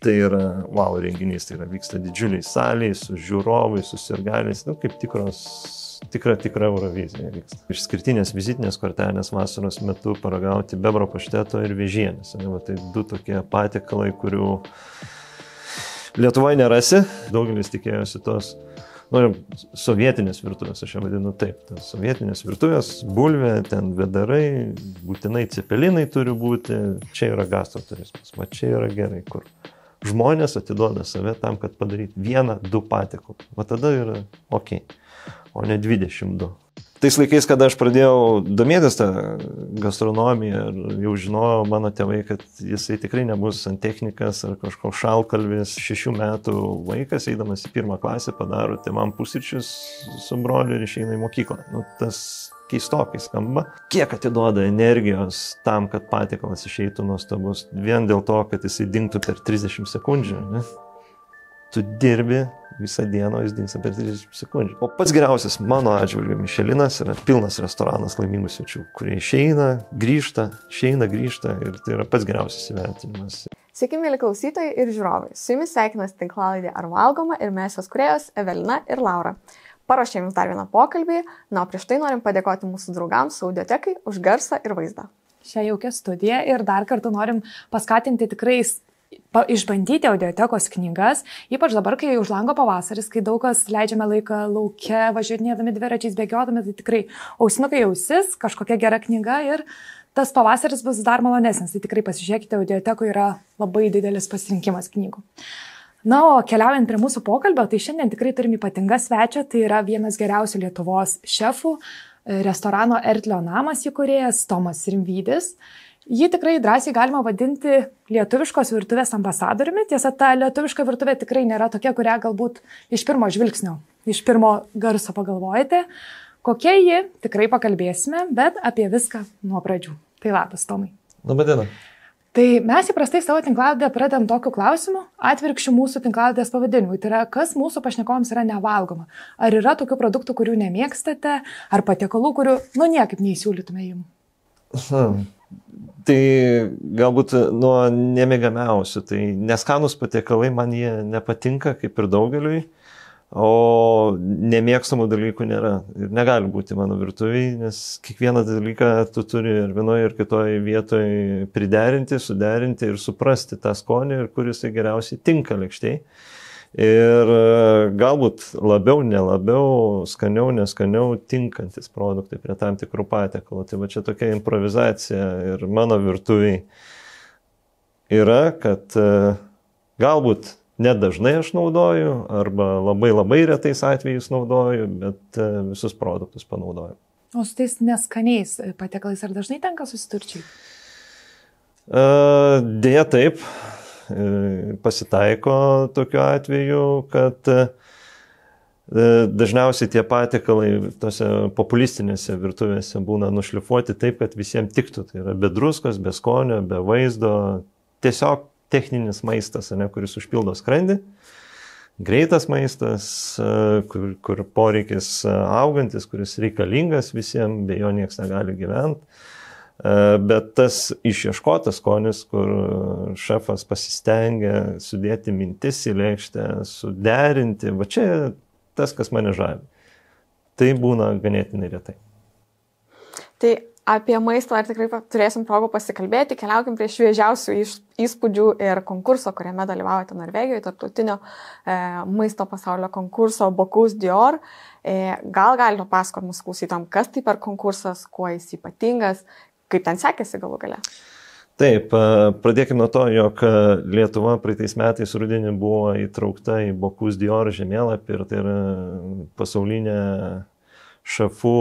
tai yra, wow, renginys, tai yra vyksta didžiuliai saliai, su žiūrovais, su sirgaliais, kaip tikra Eurovizija vyksta. Išskirtinės vizitinės kortelės vasaros metu paragauti bebro pašteto ir vėžienės. Tai du tokie patiekalai, kurių Lietuvoje nerasi. Daugelis tikėjosi tos sovietinės virtuvės, aš ją vadinu taip. Sovietinės virtuvės, bulvė, ten vedarai, būtinai cepelinai turi būti. Čia yra gastroturizmas, va čia yra gerai, kur žmonės atiduoda save tam, kad padaryti 1-2 patiekalus. Va tada yra ok, o ne 22. Tais laikais, kada aš pradėjau domėtis tą gastronomiją ir jau žinojau mano tėvai, kad jisai tikrai nebus santechnikas ar kažkoks šalkalvis. 6 metų vaikas, eidamas į 1 klasę, padaro tėvam pusryčius su broliu ir išeina į mokyklą. Tas keistokai skamba. Kiek atiduoda energijos tam, kad patiekalas išeitų nuostabus, vien dėl to, kad jisai dingtų per 30 sekundžių. Ne? Tu dirbi visą dieną, jis dingsta per 30 sekundžių. O pats geriausias mano atžvilgiu Mišelinas yra pilnas restoranas laimingų svečių, kurie išeina, grįžta ir tai yra pats geriausias įvertinimas. Sveiki, mėly klausytojai ir žiūrovai. Su jumis sveikinasi tinklalaidė Ar valgoma ir mes jos kūrėjos Evelina ir Laura. Paruošėm jums dar vieną pokalbį, o prieš tai norim padėkoti mūsų draugams Audiotekai už garsą ir vaizdą. Šią jaukią studiją ir dar kartą norim paskatinti tikrai išbandyti Audiotekos knygas, ypač dabar, kai už lango pavasaris, kai daug kas leidžiame laiką lauke, važiuodinėdami dviračiais, bėgiodami, tai tikrai ausinukai ausis, kažkokia gera knyga ir tas pavasaris bus dar malonesnis. Tai tikrai pasižiūrėkite, Audiotekoje yra labai didelis pasirinkimas knygų. Na, o keliaujant prie mūsų pokalbio, tai šiandien tikrai turim ypatingą svečią, tai yra vienas geriausių Lietuvos šefų, restorano Ertlio namas įkūrėjas Tomas Rimvydis. Jį tikrai drąsiai galima vadinti lietuviškos virtuvės ambasadoriumi. Tiesa, ta lietuviška virtuvė tikrai nėra tokia, kurią galbūt iš pirmo žvilgsnio, iš pirmo garso pagalvojate. Kokia ji, tikrai pakalbėsime, bet apie viską nuo pradžių. Tai labas, Tomai. Labadiena. Tai mes įprastai savo tinklalaidę pradedam tokiu klausimu, atvirkščiu mūsų tinklalaidės pavadinimui. Tai yra, kas mūsų pašnekovams yra nevalgoma. Ar yra tokių produktų, kurių nemėgstate, ar patiekalų, kurių, niekaip neįsiūlytume jums? Tai galbūt nuo nemėgamiausių, tai neskanus patiekalai man jie nepatinka kaip ir daugeliui, o nemėgstamų dalykų nėra ir negali būti mano virtuviai, nes kiekvieną dalyką tu turi ir vienoje ir kitoje vietoje priderinti, suderinti ir suprasti tą skonį ir kuris geriausiai tinka lėkštėj. Ir galbūt labiau, nelabiau, skaniau, neskaniau tinkantis produktai prie tam tikrų patiekalų. Tai va čia tokia improvizacija ir mano virtuviai yra, kad galbūt nedažnai aš naudoju arba labai retais atvejais naudoju, bet visus produktus panaudoju. O su tais neskaniais patiekalais ar dažnai tenka susidurčiai? Deja taip. Pasitaiko tokiu atveju, kad dažniausiai tie patiekalai tose populistinėse virtuvėse būna nušlifuoti taip, kad visiems tiktų. Tai yra be druskos, be skonio, be vaizdo, tiesiog techninis maistas, kuris užpildo skrandį. Greitas maistas, kur poreikis augantis, kuris reikalingas visiems, be jo niekas negali gyventi. Bet tas išieškotas skonis, kur šefas pasistengia sudėti mintis į lėkštę, suderinti, va čia tas, kas mane žavi. Tai būna ganėtinai retai. Tai apie maistą ar tikrai turėsim progą pasikalbėti, keliaukim prie šviežiausių įspūdžių ir konkurso, kuriame dalyvaujate Norvegijoje, tarptautinio maisto pasaulio konkurso Bocuse d'Or. Gal galite pasakoti mūsų klausytojams, kas tai per konkursas, kuo jis ypatingas, kaip ten sekėsi galų gale? Taip, pradėkime nuo to, jog Lietuva praeitais metais rudenį buvo įtraukta į Bocuse d'Or žemėlapį ir tai yra pasaulinė šefų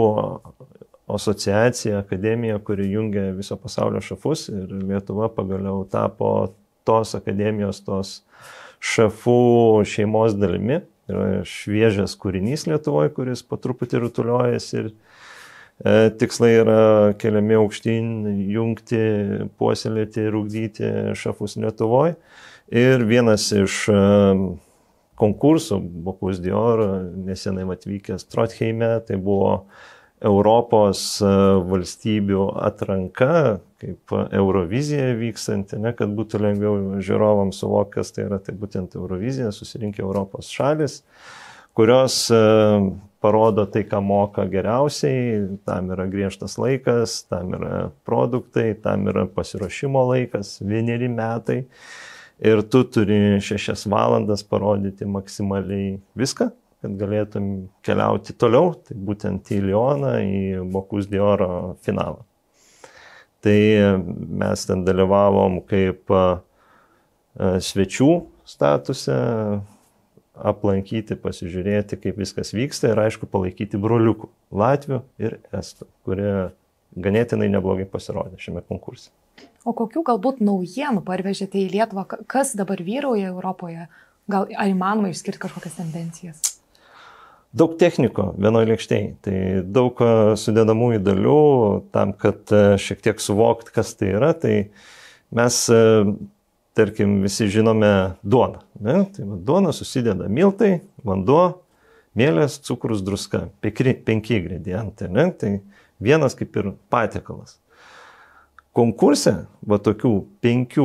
asociacija, akademija, kuri jungia viso pasaulio šefus ir Lietuva pagaliau tapo tos akademijos, tos šefų šeimos dalimi. Yra šviežias kūrinys Lietuvoje, kuris po truputį rutuliojasi ir tikslai yra keliami aukštyn, jungti, puoselėti ir ugdyti šefus Lietuvoje. Ir vienas iš konkursų Bocuse d'Or nesenai atvykęs Trondheime, tai buvo Europos valstybių atranka, kaip Eurovizija vykstanti, ne, kad būtų lengviau žiūrovams suvokti, kas tai yra, tai būtent Eurovizija, susirinkę Europos šalis, kurios parodo tai, ką moka geriausiai, tam yra griežtas laikas, tam yra produktai, tam yra pasiruošimo laikas, 1 metai ir tu turi 6 valandas parodyti maksimaliai viską, kad galėtum keliauti toliau, tai būtent į Lyoną, į Bocuse d'Oro finalą. Tai mes ten dalyvavom kaip svečių statuse, aplankyti, pasižiūrėti, kaip viskas vyksta ir aišku palaikyti broliukų, latvių ir estų, kurie ganėtinai neblogai pasirodė šiame konkurse. O kokių galbūt naujienų parvežėte į Lietuvą, kas dabar vyrauja Europoje? Gal ar įmanoma išskirti kažkokias tendencijas? Daug techniko vienoje lėkštėje, tai daug sudedamųjų dalių tam, kad šiek tiek suvokt, kas tai yra, tai mes, tarkim, visi žinome duoną. Ne? Tai duona susideda miltai, vanduo, mielės, cukrus, druska, 5 ingredientai, ne? Tai vienas kaip ir patiekalas. Konkurse, va tokių 5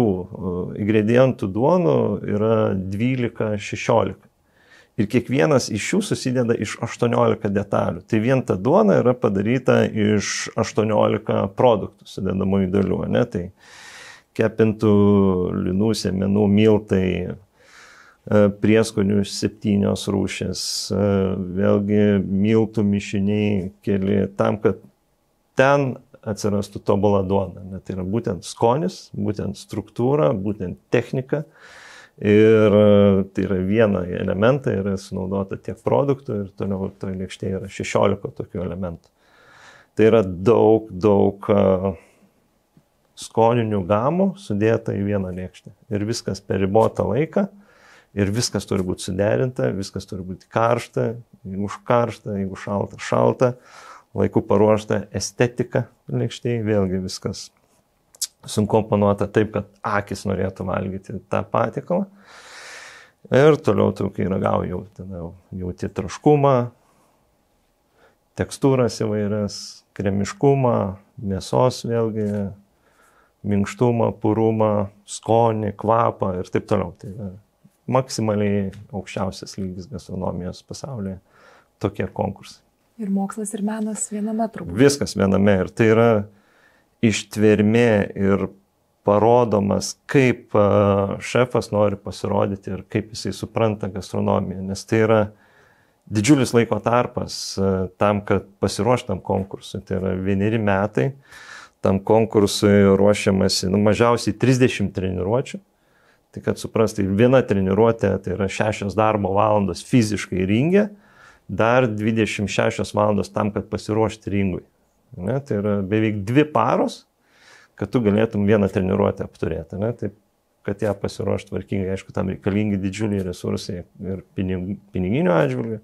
ingredientų duonų yra 12-16. Ir kiekvienas iš jų susideda iš 18 detalių. Tai vien ta duona yra padaryta iš 18 produktų sudedamųjų dalių. Ne? Tai kepintų linų, sėmenų, miltai, prieskonių 7 rūšis, vėlgi miltų mišiniai keli, tam, kad ten atsirastų tobula duona. Ne? Tai yra būtent skonis, būtent struktūra, būtent technika. Ir tai yra viena elementą, yra sunaudota tiek produktų ir toliau toje lėkštėje yra 16 tokių elementų. Tai yra daug skoninių gamų sudėta į vieną lėkštę. Ir viskas per ribotą laiką, ir viskas turi būti suderinta, viskas turi būti karšta, jeigu šalta, laiku paruošta estetika lėkštėje, vėlgi viskas sukomponuota taip, kad akis norėtų valgyti tą patiekalą. Ir toliau tu, kai ragauji, jauti traškumą, tekstūras įvairias, kremiškumą, mėsos vėlgi, minkštumą, purumą, skonį, kvapą ir taip toliau. Tai yra maksimaliai aukščiausias lygis gastronomijos pasaulyje tokie konkursai. Ir mokslas ir menas viename turbūt. Viskas viename ir tai yra ištvermė ir parodomas, kaip šefas nori pasirodyti ir kaip jisai supranta gastronomiją, nes tai yra didžiulis laiko tarpas tam, kad pasiruoštam konkursui. Tai yra 1 metai, tam konkursui ruošiamasi mažiausiai 30 treniruočių. Tai kad suprastai, viena treniruotė tai yra 6 darbo valandos fiziškai ringe, dar 26 valandos tam, kad pasiruošti ringui. Ne? Tai yra beveik 2 paros, kad tu galėtum vieną treniruotę apturėti. Ne? Taip, kad ją pasiruošti tvarkingai, aišku, tam reikalingi didžiuliai resursai ir piniginių atžvilgių,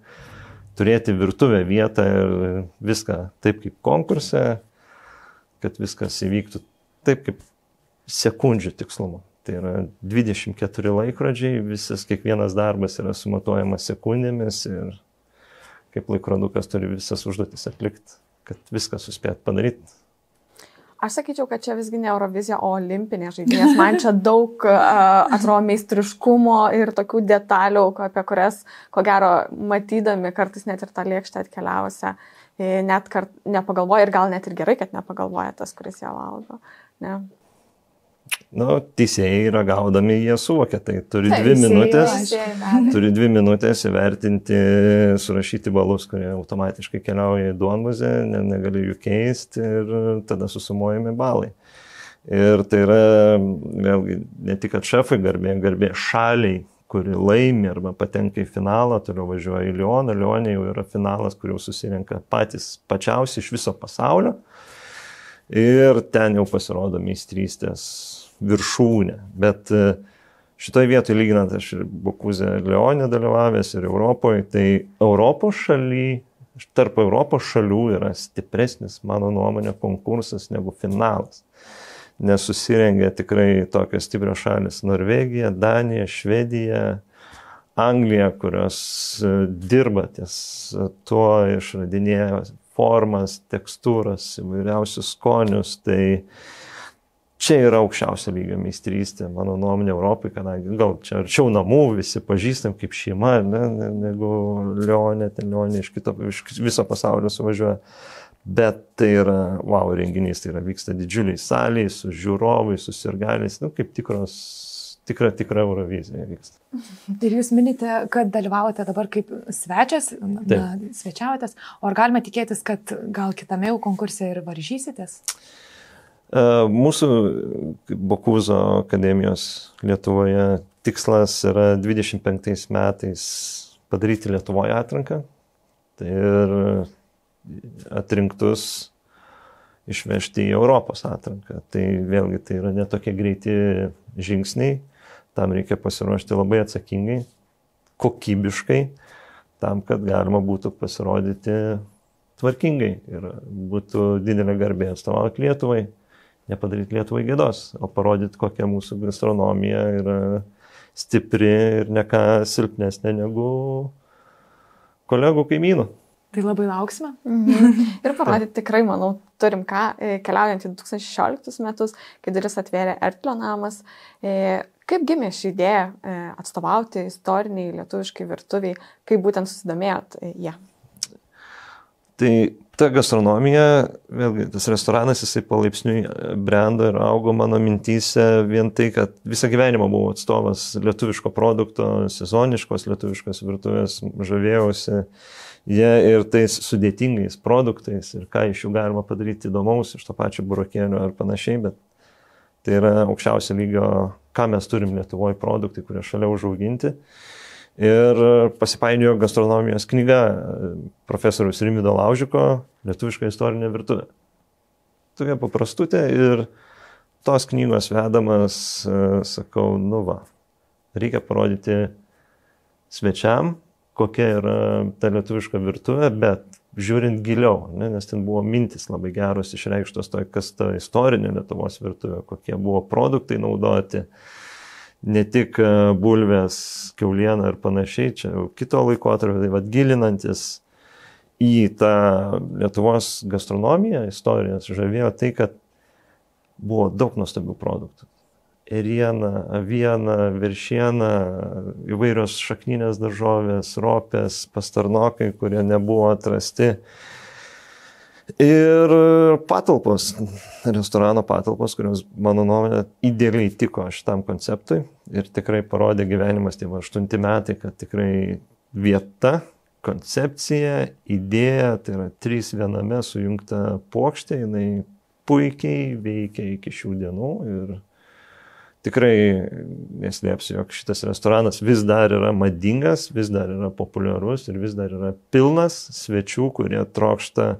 turėti virtuvę vietą ir viską taip kaip konkurse, kad viskas įvyktų taip kaip sekundžių tikslumu. Tai yra 24 laikrodžiai, kiekvienas darbas yra sumatuojamas sekundėmis ir kaip laikrodukas turi visas užduotis atlikti, kad viską suspėt padaryti. Aš sakyčiau, kad čia visgi ne Eurovizija, o olimpinė žaidynės. Man čia daug atrodo meistriškumo ir tokių detalių, apie kurias, ko gero, matydami kartais net ir tą lėkštę atkeliavusią, net nepagalvoja ir gal net ir gerai, kad nepagalvoja tas, kuris ją valgo. Ne? Teisėjai ragaudami jie suvokia, tai turi 2 minutės, turi 2 minutės įvertinti, surašyti balus, kurie automatiškai keliauja į duonbazę, negali jų keisti ir tada susumuojami balai. Ir tai yra, vėlgi, ne tik kad šefai garbė šaliai, kuri laimi arba patenka į finalą, toliau važiuoja į Lyoną, Lyone jau yra finalas, kur jau susirenka patys pačiausi iš viso pasaulio. Ir ten jau pasirodo meistrystės viršūnė. Bet šitoje vietoje, lyginant, aš ir Bocuse Lione dalyvavęs ir Europoje, tai tarp Europos šalių yra stipresnis, mano nuomonė, konkursas negu finalas. Nes susirengia tikrai tokios stiprios šalis: Norvegija, Danija, Švedija, Anglija, kurios dirba ties tuo, išradinėja formas, tekstūras, įvairiausius skonius. Tai čia yra aukščiausio lygio meistrystė, mano nuomonė, Europai, kadangi gal čia arčiau namų, visi pažįstam kaip šeima, negu Leonė iš viso pasaulio suvažiuoja. Bet tai yra, wow, renginys, tai yra vyksta didžiuliai saliai, su žiūrovais, su sirgaliais, kaip tikra Eurovizija vyksta. Ir jūs minite, kad dalyvavote dabar kaip svečias, svečiavotės, o ar galime tikėtis, kad gal kitame jau konkurse ir varžysitės? Mūsų Bokuzo akademijos Lietuvoje tikslas yra 25 metais padaryti Lietuvoje atranką. Tai ir atrinktus išvežti į Europos atranką. Tai vėlgi tai yra netokie greiti žingsniai, tam reikia pasiruošti labai atsakingai, kokybiškai, tam, kad galima būtų pasirodyti tvarkingai ir būtų didelė garbė atstovauti Lietuvai, nepadaryti Lietuvai gėdos, o parodyti, kokia mūsų gastronomija yra stipri ir ne ką silpnesnė negu kolegų kaimynų. Tai labai lauksime. Ir parodyti tikrai, manau, turim ką, keliaujant į 2016 metus, kai duris atvėrė Ertlio namas. Kaip gimė ši idėja atstovauti istoriniai lietuviškai virtuviai, kaip būtent susidomėjot ją? Tai ta gastronomija, vėlgi, tas restoranas, jisai palaipsniui brendo ir augo mano mintyse vien tai, kad visą gyvenimą buvau atstovas lietuviško produkto, sezoniškos lietuviškos virtuvės, žavėjausi ir tais sudėtingais produktais ir ką iš jų galima padaryti įdomaus, iš to pačio burokėlio ar panašiai, bet tai yra aukščiausio lygio, ką mes turim Lietuvoje produktai, kurie šalia užauginti. Ir pasipainiojo gastronomijos knyga profesoriaus Rimvydo Laužiko Lietuviška istorinė virtuvė. Tokia paprastutė ir tos knygos vedamas, sakau, reikia parodyti svečiam, kokia yra ta lietuviška virtuvė, bet žiūrint giliau, nes ten buvo mintis labai geros išreikštos to, kas ta istorinė Lietuvos virtuvė, kokie buvo produktai naudoti, ne tik bulvės, kiauliena ir panašiai, čia jau kito laikotarpio, tai gilinantis į tą Lietuvos gastronomiją, istoriją, žavėjo tai, kad buvo daug nuostabių produktų. Eriena, aviena, veršiena, įvairios šakninės daržovės, ropės, pastarnokai, kurie nebuvo atrasti. Ir patalpos, restorano patalpos, kurios, mano nuomonė, idealiai tiko šitam konceptui. Ir tikrai parodė gyvenimas, tai 8 metai, kad tikrai vieta, koncepcija, idėja, tai yra 3 viename sujungta puokštė, jinai puikiai veikia iki šių dienų ir tikrai neslėpsiu, jog šitas restoranas vis dar yra madingas, vis dar yra populiarus ir vis dar yra pilnas svečių, kurie trokšta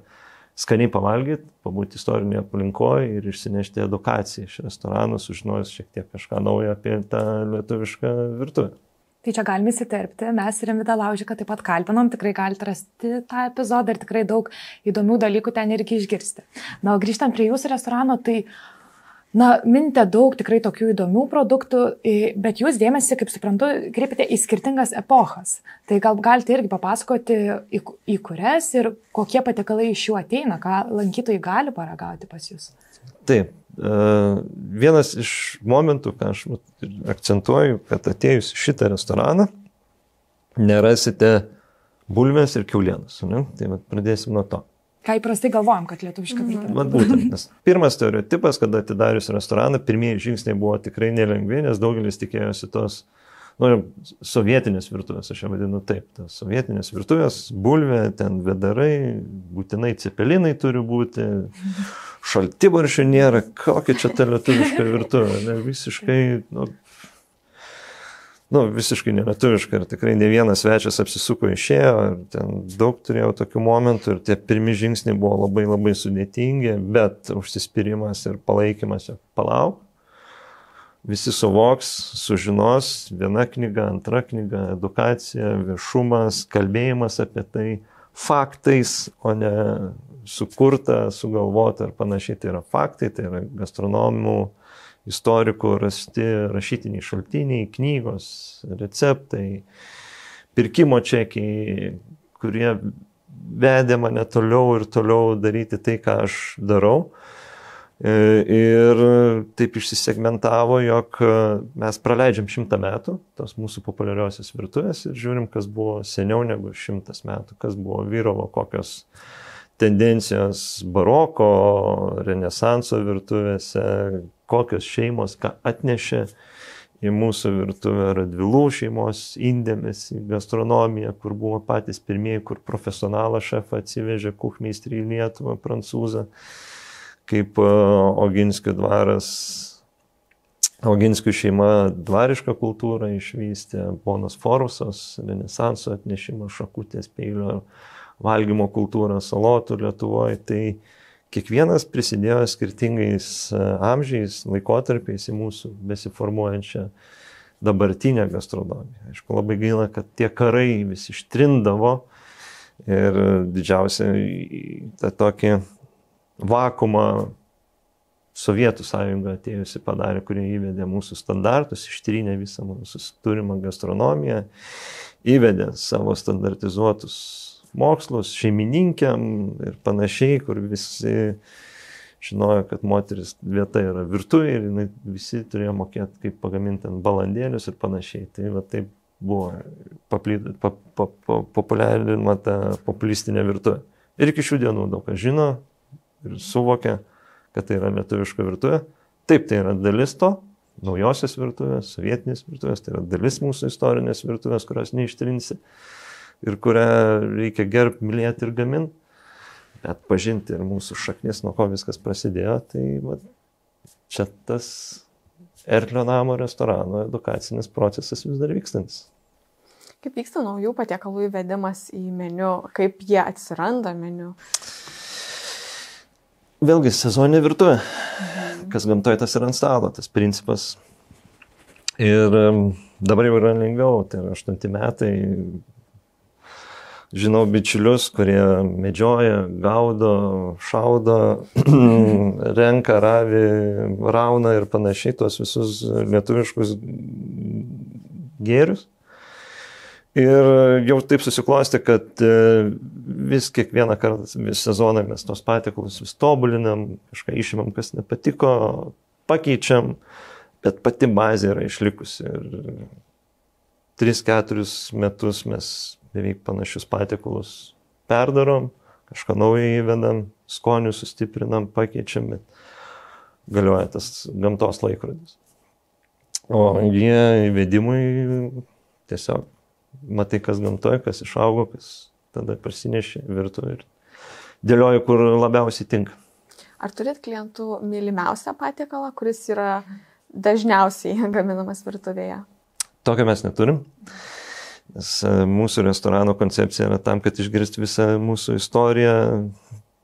skaniai pavalgyti, pabūti istorinėje aplinkoje ir išsinešti edukaciją iš restoranų, sužinojus šiek tiek kažką naujo apie tą lietuvišką virtuvę. Tai čia galime įsiterpti, mes Rimvydą Laužiką taip pat kalbinom, tikrai galite rasti tą epizodą ir tikrai daug įdomių dalykų ten irgi išgirsti. Na, o grįžtant prie jūsų restorano, tai minite daug tikrai tokių įdomių produktų, bet jūs dėmesį, kaip suprantu, kreipiate į skirtingas epochas. Tai gal galite irgi papasakoti, į kurias ir kokie patiekalai iš jų ateina, ką lankytojai gali paragauti pas jūs? Taip, vienas iš momentų, ką aš akcentuoju, kad atėjus šitą restoraną nerasite bulvės ir kiaulienos. Tai pradėsim nuo to. Ką įprastai galvojam, kad lietuviška virtuvė. Būtent, nes pirmas stereotipas, kada atidarius restoraną, pirmieji žingsniai buvo tikrai nelengvi, nes daugelis tikėjosi tos sovietinės virtuvės, aš ją vadinu taip, tos sovietinės virtuvės, bulvė, ten vedarai, būtinai cepelinai turi būti, šaltibaršių nėra, kokia čia ta lietuviška virtuvė, visiškai nelietuviška ir tikrai ne vienas svečias apsisuko išėjo ir ten daug turėjau tokių momentų ir tie pirmi žingsniai buvo labai labai sudėtingi, bet užsispyrimas ir palaikymas, palauk, visi suvoks, sužinos, viena knyga, antra knyga, edukacija, viešumas, kalbėjimas apie tai faktais, o ne sukurta, sugalvota ir panašiai, tai yra faktai, tai yra gastronomų, istorikų rasti rašytiniai šaltiniai, knygos, receptai, pirkimo čekiai, kurie vedė mane toliau ir toliau daryti tai, ką aš darau. Ir taip išsisegmentavo, jog mes praleidžiam 100 metų tos mūsų populiariosios virtuvės ir žiūrim, kas buvo seniau negu 100 metų, kas buvo vyravo, kokios tendencijos baroko, renesanso virtuvėse, kokios šeimos, ką atnešė į mūsų virtuvę Radvilų šeimos indėmis į gastronomiją, kur buvo patys pirmieji, kur profesionalą šefą atsivežė kuchmeistrį į Lietuvą, prancūzą, kaip Oginskių dvaras, Oginskių šeima dvarišką kultūrą išvystė, ponas Forusas, renesanso atnešimo šakutės, peilio, valgymo kultūrą salotų Lietuvoje. Tai kiekvienas prisidėjo skirtingais amžiais, laikotarpiais į mūsų besiformuojančią dabartinę gastronomiją. Aišku, labai gaila, kad tie karai vis ištrindavo ir didžiausia tą tokį vakumą Sovietų sąjunga atėjusi padarė, kurie įvedė mūsų standartus, ištrynė visą mūsų turimą gastronomiją, įvedė savo standartizuotus mokslus šeimininkėm ir panašiai, kur visi žinojo, kad moteris vieta yra virtuvė ir visi turėjo mokėti, kaip pagaminti ant balandėlius ir panašiai. Tai va taip buvo populiarinama ta populistinė virtuvė. Ir iki šių dienų daug kas žino ir suvokia, kad tai yra lietuviška virtuvė. Taip, tai yra dalis to, naujosios virtuvės, sovietinės virtuvės, tai yra dalis mūsų istorinės virtuvės, kurios neištrinsi ir kurią reikia gerbti, mylėti ir gaminti, bet pažinti ir mūsų šaknis, nuo ko viskas prasidėjo. Tai va, čia tas Erklio namo restorano edukacinis procesas vis dar vykstantis. Kaip vyksta naujų patiekalų įvedimas į meniu, kaip jie atsiranda meniu? Vėlgi sezoninė virtuvė, kas gamtoje tas yra ant stalo, tas principas. Ir dabar jau yra lengviau, tai yra 8 metai. Žinau bičiulius, kurie medžioja, gaudo, šaudo, renka, ravi, rauna ir panašiai tuos visus lietuviškus gėrius. Ir jau taip susiklosti, kad vis kiekvieną kartą, vis sezoną mes tos patiekalus vis tobulinam, kažką išimam, kas nepatiko, pakeičiam, bet pati bazė yra išlikusi. Ir 3-4 metus mes beveik panašius patiekalus perdarom, kažką naują įvedam, skonių sustiprinam, pakeičiam, bet galioja tas gamtos laikrodis. O jie įvedimui tiesiog matai, kas gamtoje, kas išaugo, kas tada prasinešė virtuvę ir dėlioju, kur labiausiai tinka. Ar turit klientų mylimiausią patiekalą, kuris yra dažniausiai gaminamas virtuvėje? Tokio mes neturim. Nes mūsų restorano koncepcija yra tam, kad išgirsti visą mūsų istoriją.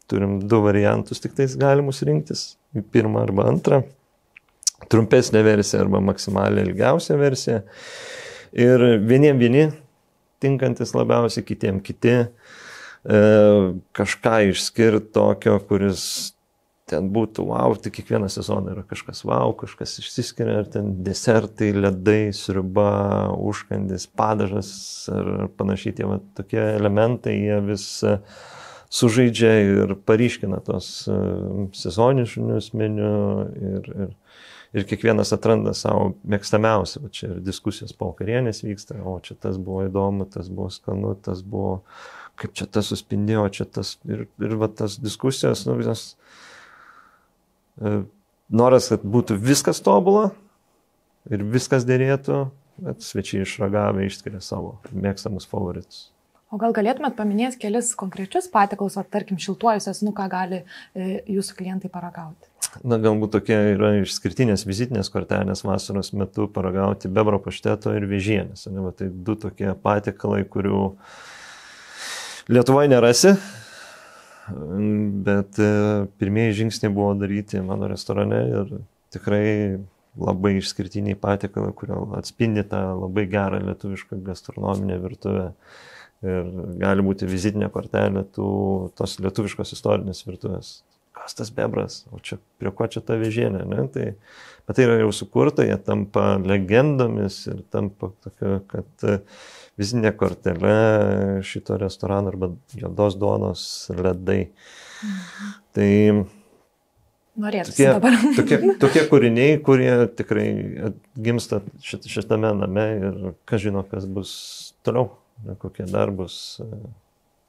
Turim 2 variantus tik tais galimus rinktis. Pirmą arba antrą. Trumpesnė versija arba maksimaliai ilgiausia versija. Ir vieni tinkantis labiausiai, kitiem kiti. Kažką išskirti tokio, kuris ten būtų wow, tai kiekvieną sezoną yra kažkas wow, kažkas išsiskiria, ar ten desertai, ledai, sriuba, užkandis, padažas ar panašiai. Tie va, tokie elementai, jie vis sužaidžia ir paryškina tos sezoninius meniu ir kiekvienas atranda savo mėgstamiausią. Va, čia ir diskusijos po vakarienės vyksta, o čia tas buvo įdomu, tas buvo skanu, tas buvo, kaip čia tas suspindėjo, čia tas ir va tas diskusijos, nu visas noras, kad būtų viskas tobula ir viskas dėrėtų, bet svečiai išragavę išskiria savo mėgstamus favoritus. O gal galėtumėt paminėti kelis konkrečius patiekalus, o tarkim šiltuojusios, nu ką gali jūsų klientai paragauti? Na, galbūt tokie yra išskirtinės vizitinės kortelės vasaros metu paragauti bebro pašteto ir vėžienės. Va, tai 2 tokie patiekalai, kurių Lietuvoje nerasi, bet pirmieji žingsniai buvo daryti mano restorane ir tikrai labai išskirtiniai patiekalai, kurio atspindi tą labai gerą lietuvišką gastronominę virtuvę. Ir gali būti vizitinė kortelė tos lietuviškos istorinės virtuvės. kas tas bebras, o čia prie ko čia ta vėžienė, ne? Bet tai yra jau sukurta, jie tampa legendomis ir tampa tokia, kad vizitinė kortelė šito restorano arba juodos duonos ledai. Tai tokie kūriniai, kurie tikrai gimsta šitame name ir kas žino, kas bus toliau, kokie dar bus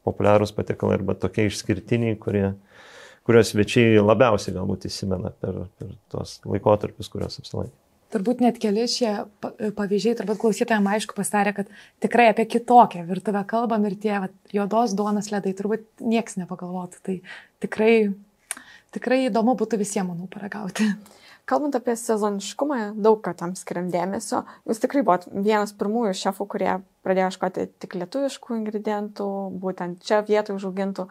populiarūs patiekalai arba tokie išskirtiniai, kurios svečiai labiausiai galbūt įsimena per tos laikotarpius, kurios apsilankė. Turbūt net keli šie pavyzdžiai, turbūt klausytojams aišku pasidarė, kad tikrai apie kitokią virtuvę kalbam ir tie juodos duonos ledai turbūt nieks nepagalvotų. Tai tikrai įdomu būtų visiems, manau, paragauti. Kalbant apie sezoniškumą, daug ką tam skiriam dėmesio. Jūs tikrai buvot vienas pirmųjų šefų, kurie pradėjo ieškoti tik lietuviškų ingredientų, būtent čia vietoj užaugintų.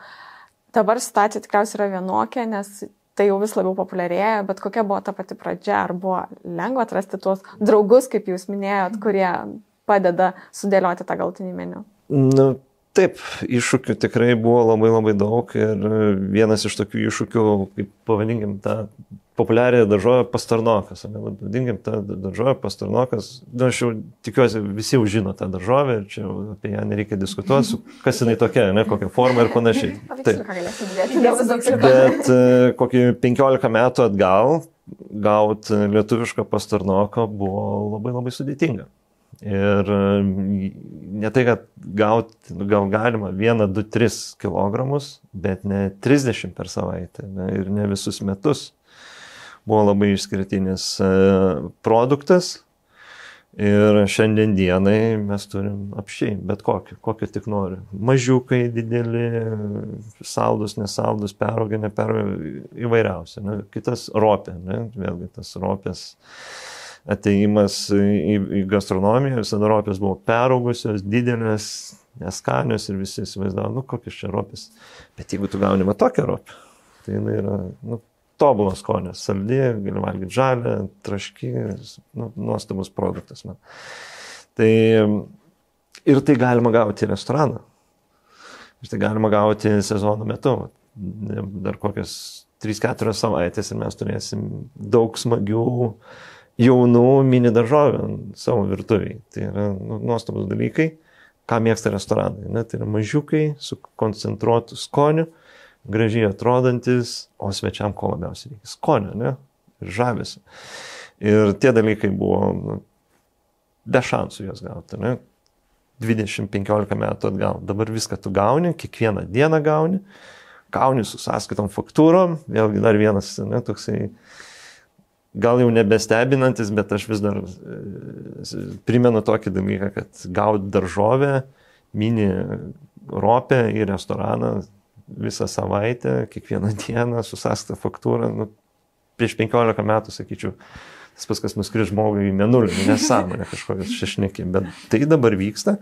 Dabar situacija tikriausiai yra vienokia, nes tai jau vis labiau populiarėja, bet kokia buvo ta pati pradžia? Ar buvo lengva atrasti tuos draugus, kaip jūs minėjot, kurie padeda sudėlioti tą galutinį meniu? Taip, iššūkių tikrai buvo labai daug ir vienas iš tokių iššūkių, kaip pavadinkim tą populiarią daržovę pastarnokas. Vadinkim tą daržovę pastarnokas. Aš jau tikiuosi, visi jau žino tą daržovę ir čia apie ją nereikia diskutuoti, kas jinai tokia, kokia forma ir panašiai. Bet kokį 15 metų atgal gauti lietuvišką pastarnoką buvo labai sudėtinga. Ir ne tai, kad gauti, gal galima 1, 2, 3 kilogramus, bet ne 30 per savaitę ir ne visus metus. Buvo labai išskirtinis produktas ir šiandien dienai mes turim apsčiai, bet kokį tik nori. Mažiukai, dideli, saldus, nesaldus, peraugia, neperaugia, įvairiausia. Kitas ropė, vėlgi tas ropės ateimas į gastronomiją, visada ropės buvo peraugusios, didelės, neskanios ir visi įsivaizdavo, kokios čia ropės. Bet jeigu tu gauni tokią ropę, tai jinai yra, tobulos skonio, saldi, gali valgyti žalę, traški, nuostabus produktas. Tai ir tai galima gauti į restoraną. Ir tai galima gauti sezono metu. Dar kokias 3-4 savaitės ir mes turėsim daug smagių jaunų mini daržovių savo virtuviai. Tai yra nuostabus dalykai, ką mėgsta restoranai. Tai yra mažiukai su koncentruotu skoniu, gražiai atrodantis, o svečiam ko labiausiai reikia? Skonio, ir žavesio. Ir tie dalykai buvo be šansų juos gauti, 20-15 metų atgal. Dabar viską tu gauni, kiekvieną dieną gauni su sąskaitom, faktūrom, vėlgi dar vienas, toksai, gal jau nebestebinantis, bet aš vis dar primenu tokį dalyką, kad gauti daržovę, mini ropę į restoraną, visą savaitę, kiekvieną dieną su sąskaita faktūra. Prieš 15 metų, sakyčiau, tas pats, kas nuskris žmogui į mėnulį, nesąmonė kažkokios šešnekį, bet tai dabar vyksta.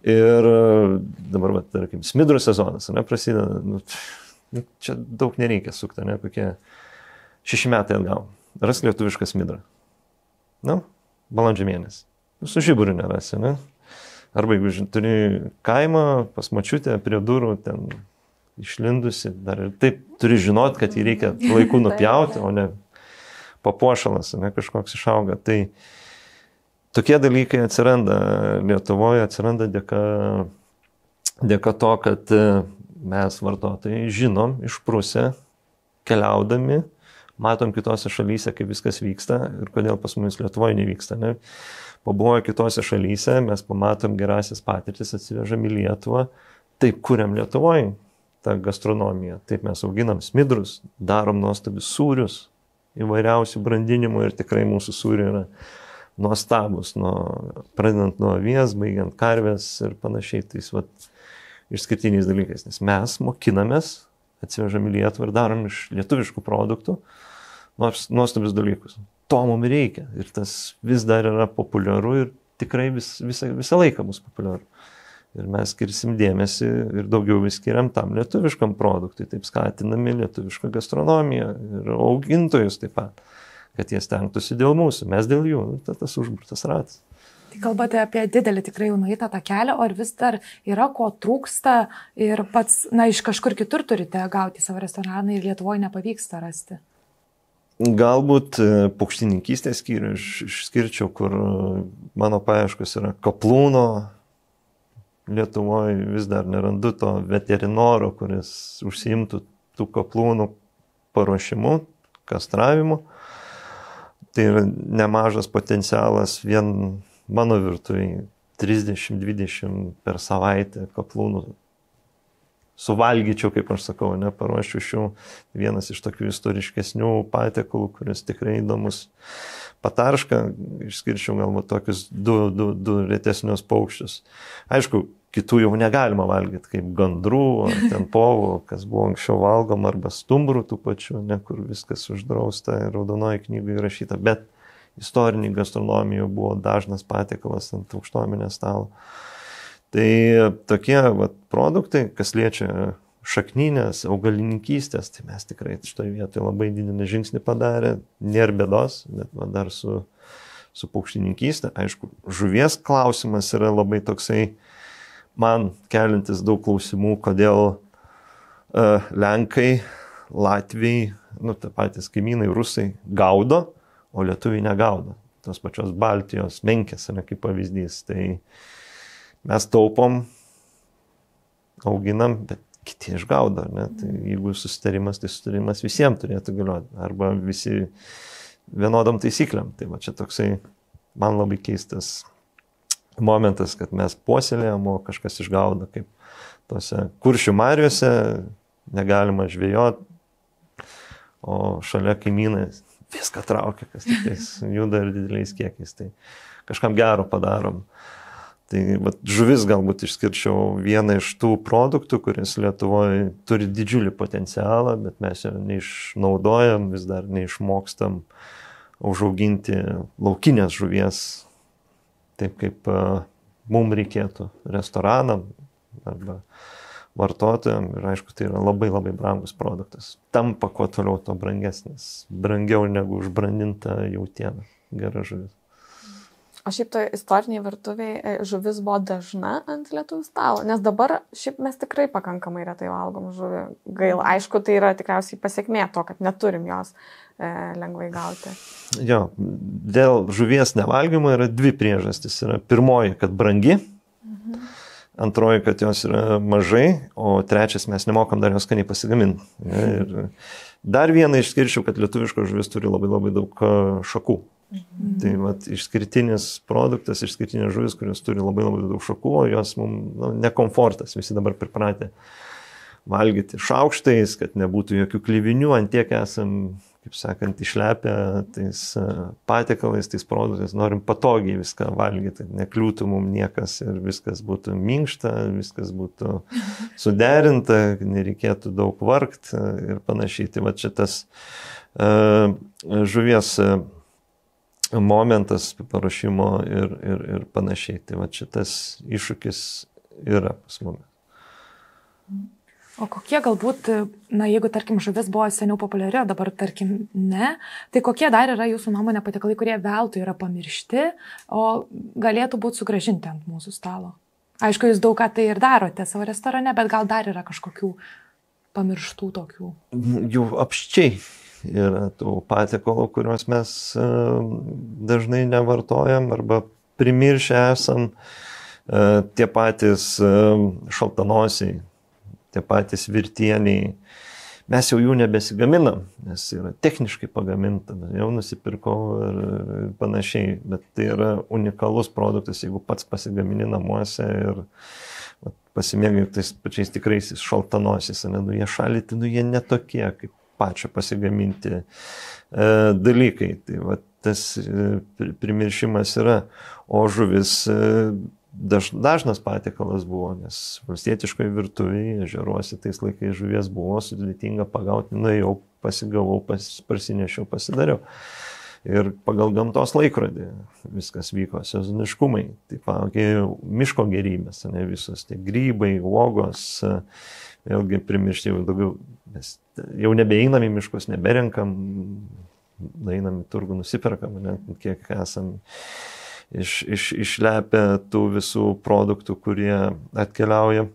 Ir dabar, tarkim, smidrų sezonas, prasideda, čia daug nereikia sukti, kokie 6 metai atgal. Ras lietuvišką smidrą. Balandžio mėnesį. Su žiburiu nerasi, Arba jeigu turi kaimą, pas močiutę prie durų, ten išlindusi, dar ir taip turi žinot, kad jį reikia laiku nupjauti, o ne papuošalas, kažkoks išauga. Tai tokie dalykai atsiranda Lietuvoje, atsiranda dėka to, kad mes vartotojai žinom, išprusę, keliaudami, matom kitose šalyse, kaip viskas vyksta ir kodėl pas mumis Lietuvoje nevyksta. Pabuvoję kitose šalyse, mes pamatom gerasias patirtis, atsivežam į Lietuvą, taip kuriam Lietuvoje tą gastronomiją. Taip mes auginam smidrus, darom nuostabius sūrius, įvairiausių brandinimų ir tikrai mūsų sūriai yra nuostabus, pradedant nuo avies, baigiant karvės ir panašiai. Tai išskirtiniais dalykais, nes mes mokinamės, atsivežam į Lietuvą ir darom iš lietuviškų produktų nuostabius dalykus. To mums reikia ir tas vis dar yra populiaru ir tikrai visą laiką bus populiaru. Ir mes skirsim dėmesį ir daugiau vis skiriam tam lietuviškam produktui, taip skatinami lietuvišką gastronomiją ir augintojus taip pat, kad jie stengtųsi dėl mūsų, mes dėl jų, tas užburtas ratas. Tai kalbate apie didelį tikrai jau nueitą tą kelią, ar vis dar yra ko trūksta ir pats, iš kažkur kitur turite gauti savo restoraną ir Lietuvoje nepavyksta rasti? Galbūt paukštininkystės skyrių išskirčiau, kur mano paieškos yra kaplūno. Lietuvoje vis dar nerandu to veterinoro, kuris užsiimtų tų kaplūnų paruošimu, kastravimu. Tai yra nemažas potencialas vien mano virtuvėje 30-20 per savaitę kaplūnų suvalgyčiau, kaip aš sakau, paruošiu. Vienas iš tokių istoriškesnių patiekalų, kuris tikrai įdomus. Pataršką išskirčiau galbūt tokius du retesnius paukščius. Aišku, kitų jau negalima valgyti, kaip gandrų, ten povų, kas buvo anksčiau valgoma, arba stumbrų tų pačių, kur viskas uždrausta ir raudonoji knygoje įrašyta, bet istorinė gastronomija buvo dažnas patiekalas ant aukštuomenės stalo. Tai tokie produktai, kas liečia šakninės, augalininkystės, tai mes tikrai šitoje vietoje labai didelį žingsnį padarė, nėra bėdos, bet dar su paukštininkystė. Aišku, žuvies klausimas yra labai toksai, man kelintis daug klausimų, kodėl Lenkai, Latviai, tai patys kaimynai, rusai gaudo, o lietuviai negaudo. Tos pačios Baltijos menkės, kaip pavyzdys. Tai mes taupom, auginam, bet kiti išgaudo. Tai jeigu susitarimas, tai susitarimas visiems turėtų galioti. Arba visi vienodom taisykliam. Tai čia toksai man labai keistas momentas, kad mes puoselėjom, o kažkas išgaudo. Kaip tose Kuršių mariuose negalima žvejoti, o šalia kaimynai viską traukia, kas tiktais juda ir dideliais kiekiais. Tai kažkam gero padarom. Tai žuvis galbūt išskirčiau vieną iš tų produktų, kuris Lietuvoje turi didžiulį potencialą, bet mes jo neišnaudojam, vis dar neišmokstam užauginti laukinės žuvies taip, kaip mums reikėtų restoranam arba vartotojam. Ir aišku, tai yra labai labai brangus produktas. Tampa kuo toliau to brangesnis. Brangiau negu užbrandinta jautiena. Gera žuvis. O šiaip toje istoriniai virtuviai žuvis buvo dažna ant lietuvių stalo, nes dabar šiaip mes tikrai pakankamai retai valgom žuvį. Gaila, aišku, tai yra tikriausiai pasiekmė to, kad neturim jos lengvai gauti. Jo, dėl žuvies nevalgymo yra dvi priežastys. Yra pirmoji, kad brangi, antroji, kad jos yra mažai, o trečias, mes nemokam dar jos skaniai pasigaminti. Ir dar vieną išskirčiau, kad lietuviška žuvis turi labai labai daug šakų. Tai išskirtinis produktas, išskirtinės žuvis, kurios turi labai labai daug šakų, o jos mums nekomfortas, visi dabar pripratę valgyti šaukštais, kad nebūtų jokių klyvinių, ant tiek esam, kaip sakant, išlepę tais patiekalais, tais produktais, norim patogiai viską valgyti, nekliūtų mums niekas ir viskas būtų minkšta, viskas būtų suderinta, nereikėtų daug vargti ir panašiai. Tai čia tas žuvies momentas paruošimo ir panašiai. Tai šitas iššūkis yra pas mumis. O kokie galbūt, jeigu tarkim žuvis buvo seniau populiari, o dabar tarkim ne, tai kokie dar yra jūsų nuomonė patiekalai, kurie veltui yra pamiršti, o galėtų būti sugrąžinti ant mūsų stalo? Aišku, jūs daug ką tai ir darote savo restorane, bet gal dar yra kažkokių pamirštų tokių? Jau apščiai yra tų patiekalų, kuriuos mes dažnai nevartojam arba primiršę esam. Tie patys šaltanosiai, tie patys virtieniai. Mes jau jų nebesigaminam, nes yra techniškai pagaminta, jau nusipirkau ir panašiai, bet tai yra unikalus produktas, jeigu pats pasigamini namuose ir pasimėgai tais pačiais tikraisiais šaltanosiais, jie šalyti, jie netokie kaip pačio pasigaminti dalykai. Tai tas primiršimas yra, o žuvis dažnas patiekalas buvo, nes valstietiškoje virtuvėje, ežeruose tais laikais žuvies buvo sudėtinga pagauti, nuėjau, pasigavau, parsinešiau, pasidariau. Ir pagal gamtos laikrodį viskas vyko, sezoniškumai, taip miško gerybės, visos tie grybai, uogos, vėlgi primiršti jau daugiau, mes jau nebeinam į miškus, neberenkam, einam į turgų, nusiperkam, kiek esam išlepę tų visų produktų, kurie atkeliauja.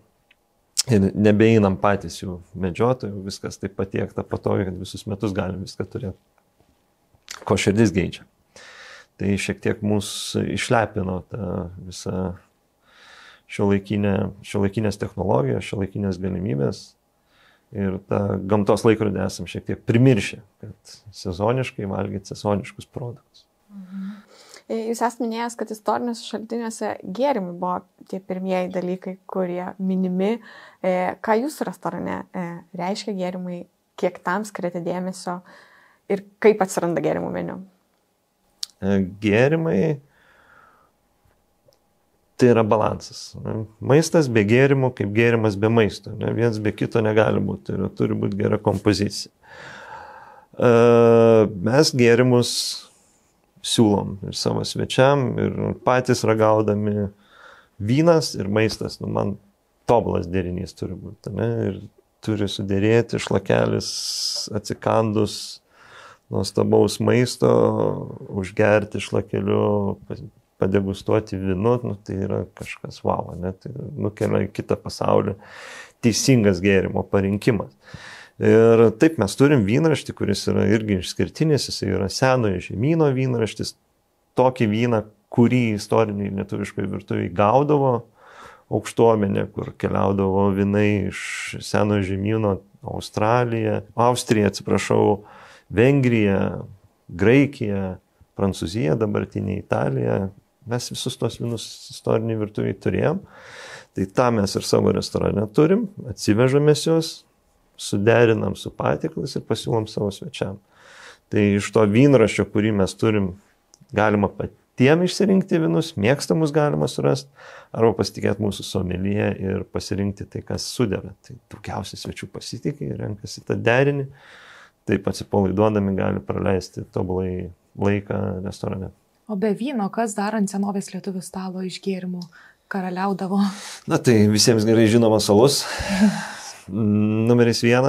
Ir nebeinam patys jų medžiotojų, viskas taip patiekta patogiai, kad visus metus galim viską turėti, ko širdis geidžia. Tai šiek tiek mūsų išlepino tą visą šiuolaikinės technologijos, šiuolaikinės galimybės ir tą gamtos laikrodį esam šiek tiek primiršę, kad sezoniškai valgyti sezoniškus produktus. Jūs esate minėjęs, kad istoriniuose šaltiniuose gėrimai buvo tie pirmieji dalykai, kurie minimi. Ką jūsų restorane reiškia gėrimai, kiek tam skiriate dėmesio ir kaip atsiranda gėrimų meniu? Gėrimai tai yra balansas. Maistas be gėrimų kaip gėrimas be maisto. Vienas be kito negali būti. Turi būti gera kompozicija. Mes gėrimus siūlom ir savo svečiam, ir patys ragaudami. Vynas ir maistas, man tobulas derinys turi būti. Ir turi sudėrėti šlakelis atsikandus nuostabaus maisto, užgerti šlakeliu, padegustuoti vynu, tai yra kažkas wow, tai nukelia į kitą pasaulį teisingas gėrimo parinkimas. Ir taip mes turim vynraštį, kuris yra irgi išskirtinis, jis yra senojo žemyno vynraštis, tokį vyną, kurį istoriniai lietuviškai virtuviai gaudavo aukštuomenė, kur keliaudavo vynai iš senojo žemyno Austrija, Vengrija, Graikija, Prancūzija, dabartinė Italija. Mes visus tos vynus istoriniai virtuviai turėjom. Tai tą mes ir savo restorane turim, atsivežamės juos, suderinam su patiklais ir pasiūlom savo svečiam. Tai iš to vynraščio, kurį mes turim, galima patiem išsirinkti vynus, mėgstamus galima surasti, arba pasitikėti mūsų someljė ir pasirinkti tai, kas sudera. Tai daugiausiai svečių pasitikė ir renkasi tą derinį. Taip atsipalaiduodami gali praleisti tobulai laiką restorane. O be vyno, kas dar ant senovės lietuvių stalo iš gėrimų karaliaudavo? Na tai visiems gerai žinomas alus. Numeris 1.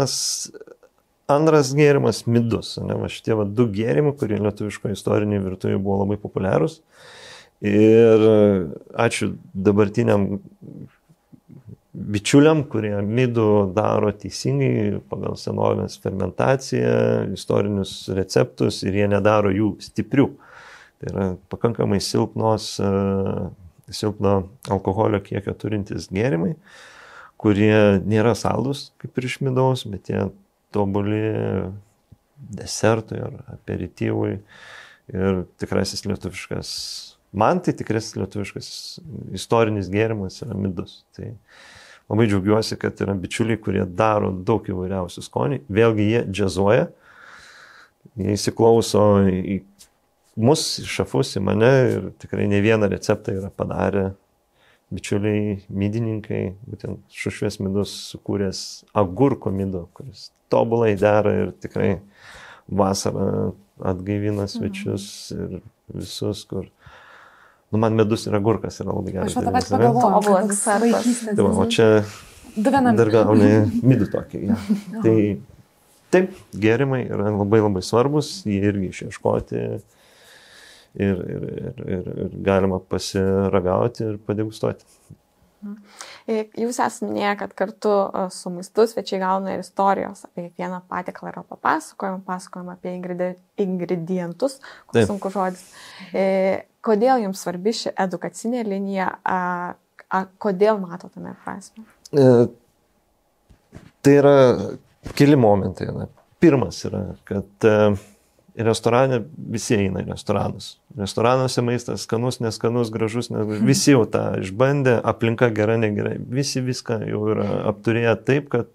Antras gėrimas - midus. Šitie du gėrimai, kurie lietuviško istoriniai virtuvėje buvo labai populiarūs. Ir ačiū dabartiniam bičiuliam, kurie midų daro teisingai pagal senovės fermentaciją, istorinius receptus ir jie nedaro jų stiprių. Tai yra pakankamai silpno alkoholio kiekio turintys gėrimai, kurie nėra saldus kaip ir iš midaus, bet jie tobuli desertui ar aperityvui ir tikrasis lietuviškas, man tai tikrasis lietuviškas istorinis gėrimas yra midus. Tai labai džiaugiuosi, kad yra bičiuliai, kurie daro daug įvairiausių skonių. Vėlgi jie džiazuoja, jie įsiklauso į mus, į šefus, į mane ir tikrai ne vieną receptą yra padarę bičiuliai midininkai, būtent Šušvės midus sukūręs agurko midu, kuris tobulai dera ir tikrai vasarą atgaivina svečius ir visus, kur... man medus ir agurkas yra labai geras. Aš tą pat pagalvojau, vaikystės. O čia dar gauni midų tokį. Ja. Tai taip, gėrimai yra labai labai svarbus, jie irgi išieškoti ir galima pasiragauti ir padegustuoti. Jūs esate minėję, kad kartu su maistu svečiai gauna ir istorijos apie kiekvieną patiekalą yra pasakojama apie ingredientus, sunku žodis. Kodėl jums svarbi ši edukacinė linija, kodėl mato tame prasme? Tai yra keli momentai. Pirmas yra, kad restorane visi eina į restoranus. Restoranuose maistas skanus, neskanus, gražus, visi jau tą išbandė, aplinka gera, negera, visi viską jau yra apturėję taip, kad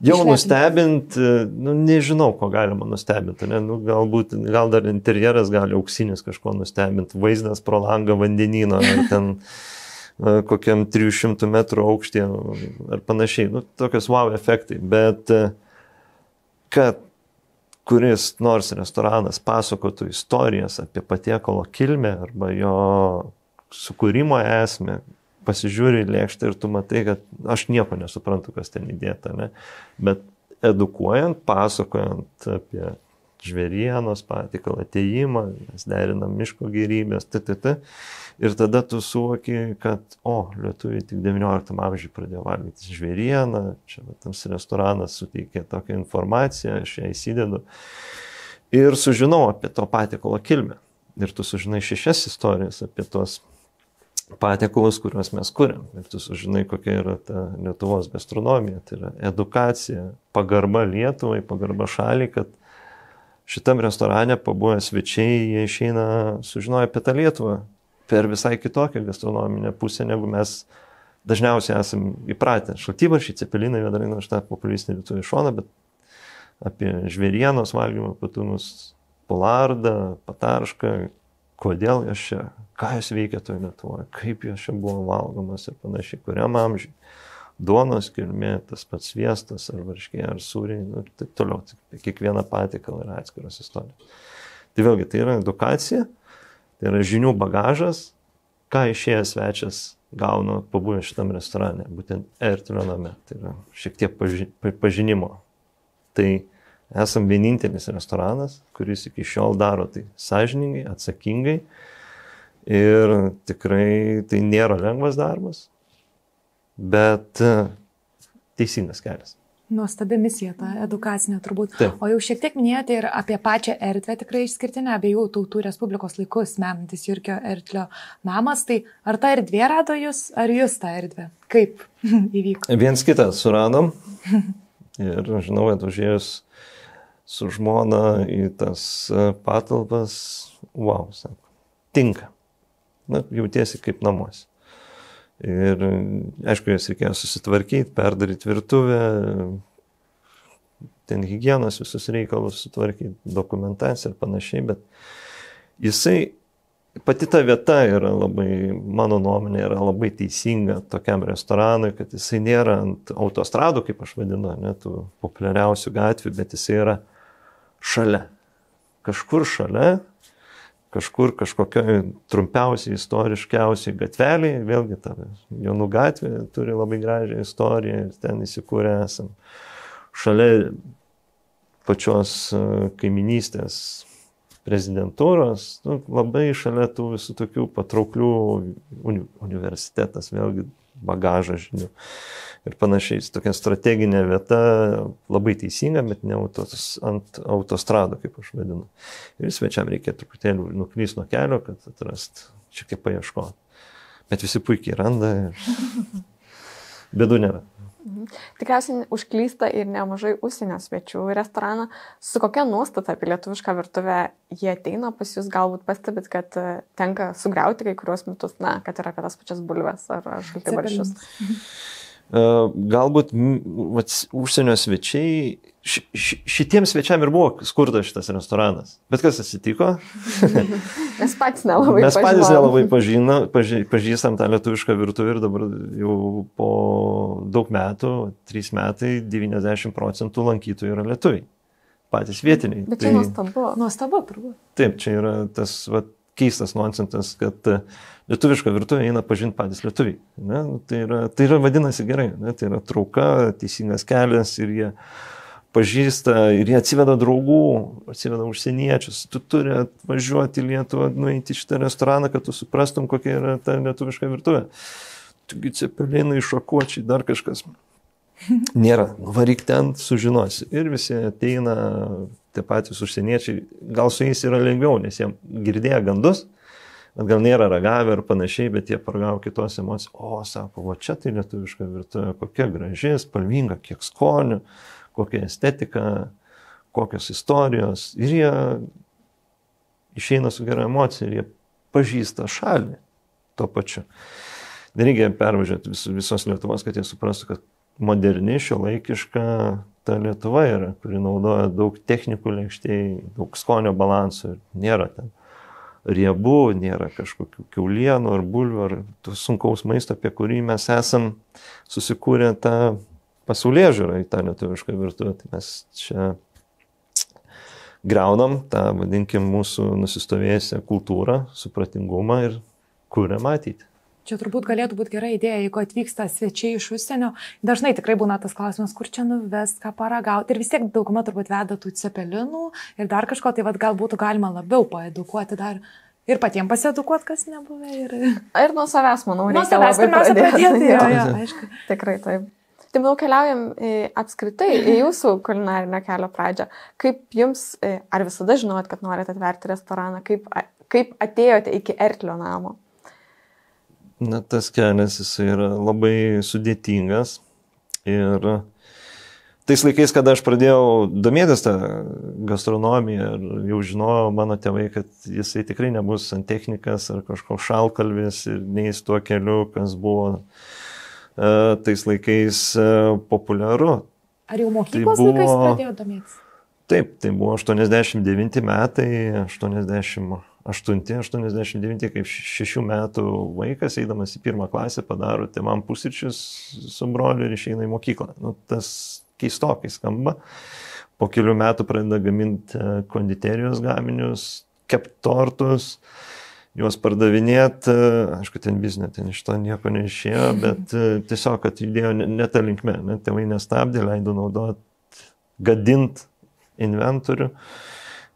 jau nustebint, nežinau, ko galima nustebinti, gal dar interjeras gali auksinis kažko nustebinti, vaizdas pro langą vandenyno, ar ten kokiam 300 metrų aukštyje, ar panašiai, tokios wow efektai, bet kad kuris nors restoranas pasakotų istorijas apie patiekalo kilmę arba jo sukūrimo esmę, pasižiūri į lėkštę ir tu matai, kad aš nieko nesuprantu, kas ten įdėta, ne? Bet edukuojant, pasakojant apie žvėrienos patiekalą, atėjimą, mes derinam miško gėrybės, ir tada tu suvoki, kad, lietuviai tik 19 amžiuje pradėjo valgyti žvėrieną, čia tas restoranas suteikė tokią informaciją, aš ją įsidedu ir sužinau apie to patiekalo kilmę. Ir tu sužinai 6 istorijas apie tos patiekalus, kuriuos mes kuriam. Ir tu sužinai, kokia yra ta Lietuvos gastronomija, tai yra edukacija, pagarba Lietuvai, pagarba šaliai, kad šitam restorane pabuvę svečiai, jie išeina sužinoję apie tą Lietuvą per visai kitokią gastronominę pusę, negu mes dažniausiai esam įpratę. Šaltibarščiai, cepelinai, vėdarina, aš tą populistinį lietuvių šoną, bet apie žvėrienos valgymo patumus, polardą, pataršką, kodėl jos čia, ką jos veikia toje Lietuvoje, kaip jos čia buvo valgomas ir panašiai, kuriam amžiui. Duonos kilmė, tas pats sviestas, ar varškė, ar sūriai, ir taip toliau. Kiekviena patiekalą yra atskiros istorijos. Tai vėlgi, tai yra edukacija, tai yra žinių bagažas, ką išėjęs svečias gauna pabuvę šitam restorane, būtent Ertilio name. Tai yra šiek tiek pažinimo. Tai esam vienintelis restoranas, kuris iki šiol daro tai sąžiningai, atsakingai ir tikrai tai nėra lengvas darbas, bet teisingas kelias. Nuostabi misija, ta edukacinė turbūt. Taip. O jau šiek tiek minėjote ir apie pačią erdvę tikrai išskirtinę, abiejų tautų Respublikos laikus menantis Jurgio Ertlio namas. Tai ar ta erdvė rado jūs, ar jūs tą erdvę? Kaip įvyko? Viens kitą suradom ir žinau, kad užėjus su žmona į tas patalpas, sako, tinka. Jautiesi kaip namuose. Ir aišku, jas reikėjo susitvarkyti, perdaryti virtuvę, ten higienos visus reikalus sutvarkyti, dokumentaciją ir panašiai, bet jisai, pati ta vieta yra labai, mano nuomonė, yra labai teisinga tokiam restoranui, kad jisai nėra ant autostradų, kaip aš vadinu, tų populiariausių gatvių, bet jisai yra šalia. Kažkur šalia, kažkur kažkokioj trumpiausiai, istoriškiausiai gatveliai, vėlgi ta Jonų gatvė turi labai gražią istoriją ir ten įsikūrę esam. Šalia pačios kaiminystės prezidentūros, labai šalia tų visų tokių patrauklių universitetas, vėlgi bagažą žinių ir panašiai. Tokia strateginė vieta, labai teisinga, bet ne ant autostrado, kaip aš vadinu. Ir svečiam reikia truputėlį nuklyst nuo kelio, kad atrast šiek tiek paieškoti. Bet visi puikiai randa ir bėdų nėra. Tikriausiai užklysta ir nemažai užsienio svečių į restoraną. Su kokia nuostata apie lietuvišką virtuvę jie ateina pas jūs? Galbūt pastebit, kad tenka sugriauti kai kuriuos mitus, kad yra apie tas pačias bulves ar šaltibarščius. Galbūt užsienio svečiai, šitiems svečiam ir buvo skurtas šitas restoranas. Bet kas atsitiko? Mes patys nelabai pažįstam tą lietuvišką virtuvę ir dabar jau po daug metų, 3 metai, 90% lankytojų yra lietuviai. Patys vietiniai. Bet čia nuostabu, turbūt. Taip, čia yra tas keistas nonsentas, kad lietuvišką virtuvę eina pažinti patys lietuviai. Tai yra vadinasi gerai. Tai yra trauka, teisingas kelias ir jie pažįsta ir jie atsiveda draugų, atsiveda užsieniečius. Tu turi atvažiuoti į Lietuvą, nueiti į šitą restoraną, kad tu suprastum, kokia yra ta lietuviška virtuvė. Tugi cepelinai, šakočiai, dar kažkas. Nėra. Varyk ten, sužinosi. Ir visi ateina, tie patys užsieniečiai. Gal su jais yra lengviau, nes jie girdėjo gandus, bet gal nėra ragavę ir panašiai, bet jie paragavo kitos emocijos. Sako, čia tai lietuviška virtuvė, kokia graži, spalvinga, kiek skonių, kokia estetika, kokios istorijos. Ir jie išeina su gera emocija ir jie pažįsta šalį tuo pačiu. Nereikia pervažiuoti visos Lietuvos, kad jie suprastų, kad moderni, šiuolaikiška ta Lietuva yra, kuri naudoja daug technikų lėkštėjai, daug skonio balansų ir nėra ten riebų, nėra kažkokių kiaulienų ar bulvių ar sunkaus maisto, apie kurį mes esam susikūrę tą pasaulėžiūrą į tą lietuvišką virtuvę. Tai mes čia griaunam tą, vadinkim, mūsų nusistovėjusią kultūrą, supratingumą ir kuriam ateitį. Čia turbūt galėtų būti gera idėja, jeigu atvyksta svečiai iš užsienio. Dažnai tikrai būna tas klausimas, kur čia nuvest, ką paragauti. Ir vis tiek dauguma turbūt veda tų cepelinų ir dar kažko, tai gal būtų galima labiau paedukuoti dar. Ir patiems pasiedukuoti, kas nebuvę. Ir nuo savęs, manau, reikia. Nuo savęs pirmiausia pradėti. Jo, aišku. Tikrai taip. Tai manau, keliaujam apskritai į jūsų kulinarinio kelio pradžią. Kaip jums, ar visada žinojot, kad norite atverti restoraną? Kaip atėjote iki Erklio namo? Na, tas kelias jisai yra labai sudėtingas ir tais laikais, kada aš pradėjau domėtis tą gastronomiją ir jau žinojau mano tėvai, kad jisai tikrai nebus santechnikas ar kažkoks šalkalvis ir neįs tuo keliu, kas buvo tais laikais populiaru. Ar jau mokyklos laikais pradėjo domėtis? Taip, tai buvo 89 metai, 89, kaip 6 metų vaikas, eidamas į 1 klasę, padaro tėvam pusryčius su broliu ir išeina į mokyklą. Nu, tas keistokai skamba. Po kelių metų pradeda gaminti konditerijos gaminius, kept tortus, juos pardavinėti. Aišku, ten biznė, ten iš to nieko neišėjo, bet tiesiog, kad judėjo ne tą linkmę. Tėvai nestabdė, leido naudoti, gadint inventorių.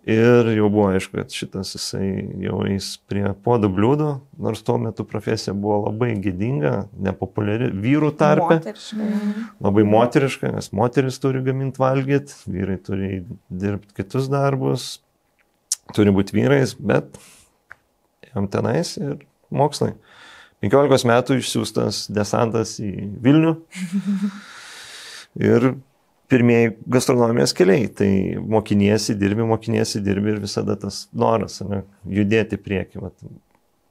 Ir jau buvo aišku, kad šitas jisai jau eis prie puodų bliūdų, nors tuo metu profesija buvo labai gėdinga, nepopuliari vyrų tarpe. Labai moteriška, nes moteris turi gaminti valgyti, vyrai turi dirbti kitus darbus, turi būti vyrais, bet jam tenais ir mokslai. 15 metų išsiųstas desantas į Vilnių ir pirmieji gastronomijos keliai, tai mokiniesi dirbi ir visada tas noras, judėti prieki,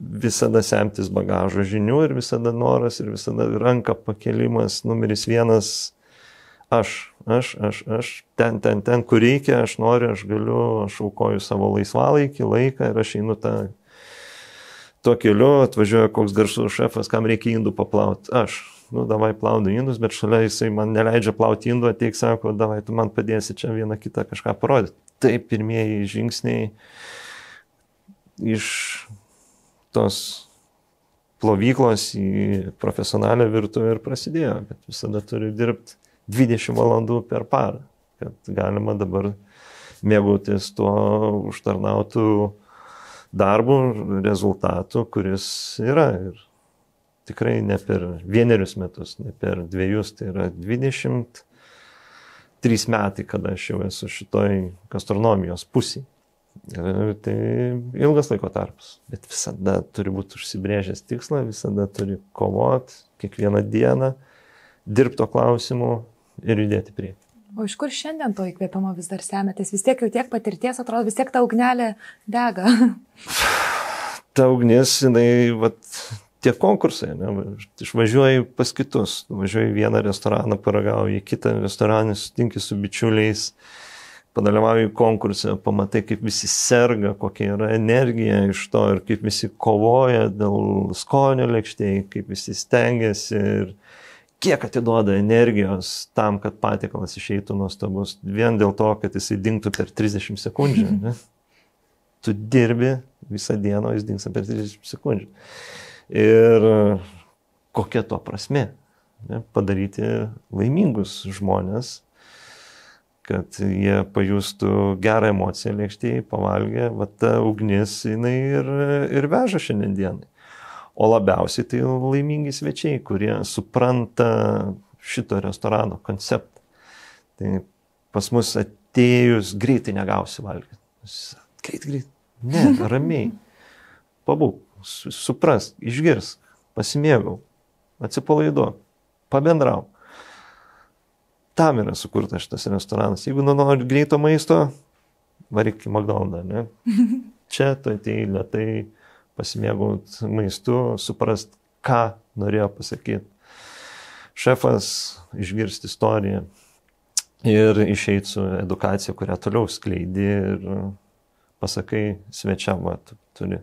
visada semtis bagažo žinių ir visada noras ir visada ranka pakelimas, numeris 1, aš, ten, kur reikia, aš noriu, aš galiu, aš aukoju savo laisvalaikį, laiką ir aš einu tuo keliu, atvažiuoja koks garsus šefas, kam reikia indų paplauti, aš. Davai plaudu indus, bet šalia jisai man neleidžia plauti indų, ateik, sako, davai, tu man padėsi čia vieną kitą kažką parodyti. Tai pirmieji žingsniai iš tos plovyklos į profesionalią virtuvę ir prasidėjo, bet visada turi dirbti 20 valandų per parą, kad galima dabar mėgautis tuo užtarnautų darbų, rezultatų, kuris yra. Ir tikrai ne per 1 metus, ne per 2, tai yra 23 metai, kada aš jau esu šitoj gastronomijos pusėje. Tai ilgas laiko tarpas, bet visada turi būti užsibrėžęs tikslą, visada turi kovoti kiekvieną dieną, dirbto klausimu ir judėti prieki. O iš kur šiandien to įkvėpimo vis dar semėtės? Vis tiek jau tiek patirties, atrodo, vis tiek ta ugnelė dega. Ta ugnis, jinai, tie konkursai, išvažiuoji pas kitus, važiuoji į vieną restoraną, paragauji į kitą restoraną, sutinki su bičiuliais, padalyvauji konkursą, pamatai, kaip visi serga, kokia yra energija iš to ir kaip visi kovoja dėl skonio lėkštėj, kaip visi stengiasi ir kiek atiduoda energijos tam, kad patiekalas išeitų nuostabus, vien dėl to, kad jisai dingtų per 30 sekundžių. Ne? Tu dirbi visą dieną, jis dingsta per 30 sekundžių. Ir kokia to prasmė? Padaryti laimingus žmonės, kad jie pajustų gerą emociją lėkštėje, pavalgę, ta ugnis jinai ir veža šiandien dienai. O labiausiai tai laimingi svečiai, kurie supranta šito restorano konceptą. Tai pas mus atėjus greitai negausi valgyti. Greit. Ne, ramiai. Pabūk. Suprask, išgirsk, pasimėgau, atsipalaiduok, pabendrauk. Tam yra sukurtas šitas restoranas. Jeigu nori greito maisto, varyk į McDonald's, ne? Čia tu atėjai lėtai pasimėgaut maistu, suprast, ką norėjo pasakyti. Šefas išgirsti istoriją ir išeit su edukacija, kurią toliau skleidi ir pasakai svečiam, tu turi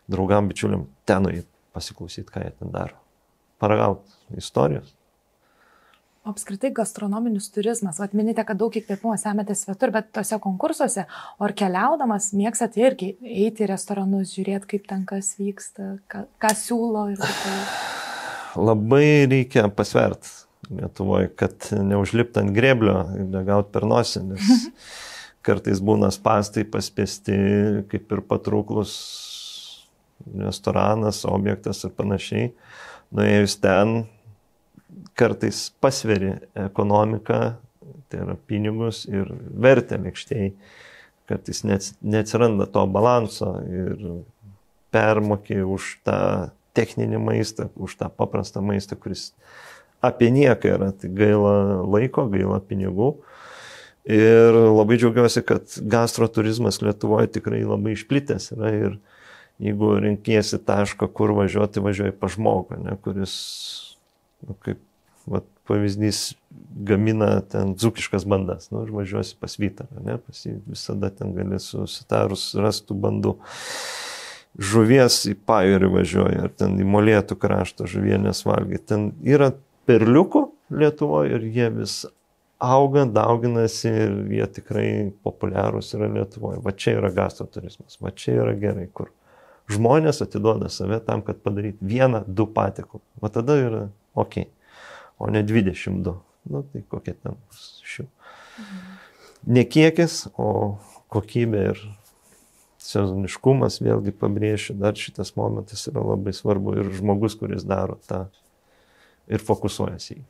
draugam, bičiuliam, ten pasiklausyti, ką jie ten daro. Paragaut istorijos. Apskritai gastronominis turizmas, minite, kad daug įkvėpimo semėte svetur, bet tose konkursuose, ar keliaudamas mėgstate irgi eiti į restoranus, žiūrėti, kaip ten kas vyksta, ką siūlo ir taip toliau? Labai reikia pasverti Lietuvoje, kad neužlipti ant grėblio ir negauti per nosį, nes kartais būna spastai paspėsti kaip ir patrauklus restoranas, objektas ir panašiai. Nuėjus ten, kartais pasveri ekonomiką, tai yra pinigus ir vertę lėkštėj, kartais neatsiranda to balanso ir permokė už tą techninį maistą, už tą paprastą maistą, kuris apie nieką yra, tai gaila laiko, gaila pinigų. Ir labai džiaugiuosi, kad gastroturizmas Lietuvoje tikrai labai išplitęs yra ir jeigu renkiesi tašką, kur važiuoti, važiuoji pa žmogų, ne, kuris, kaip pavyzdys, gamina ten dzūkiškas bandas, ir važiuosi pas Vytarą, ne, pas jį visada ten gali susitarus rastų bandų. Žuvies į Pajūrį važiuoja, ar ten į Molėtų kraštą žuvienės valgai. Ten yra perliukų Lietuvoje ir jie vis auga, dauginasi ir jie tikrai populiarūs yra Lietuvoje. Va čia yra gastroturizmas, va čia yra gerai, kur žmonės atiduoda save tam, kad padaryti 1-2 patiekalus. Va tada yra ok, o ne 22. Tai kokie ten šių. Ne kiekis, o kokybė ir sezoniškumas, vėlgi pabrėšiu, dar šitas momentas yra labai svarbu ir žmogus, kuris daro tą ir fokusuojasi į jį.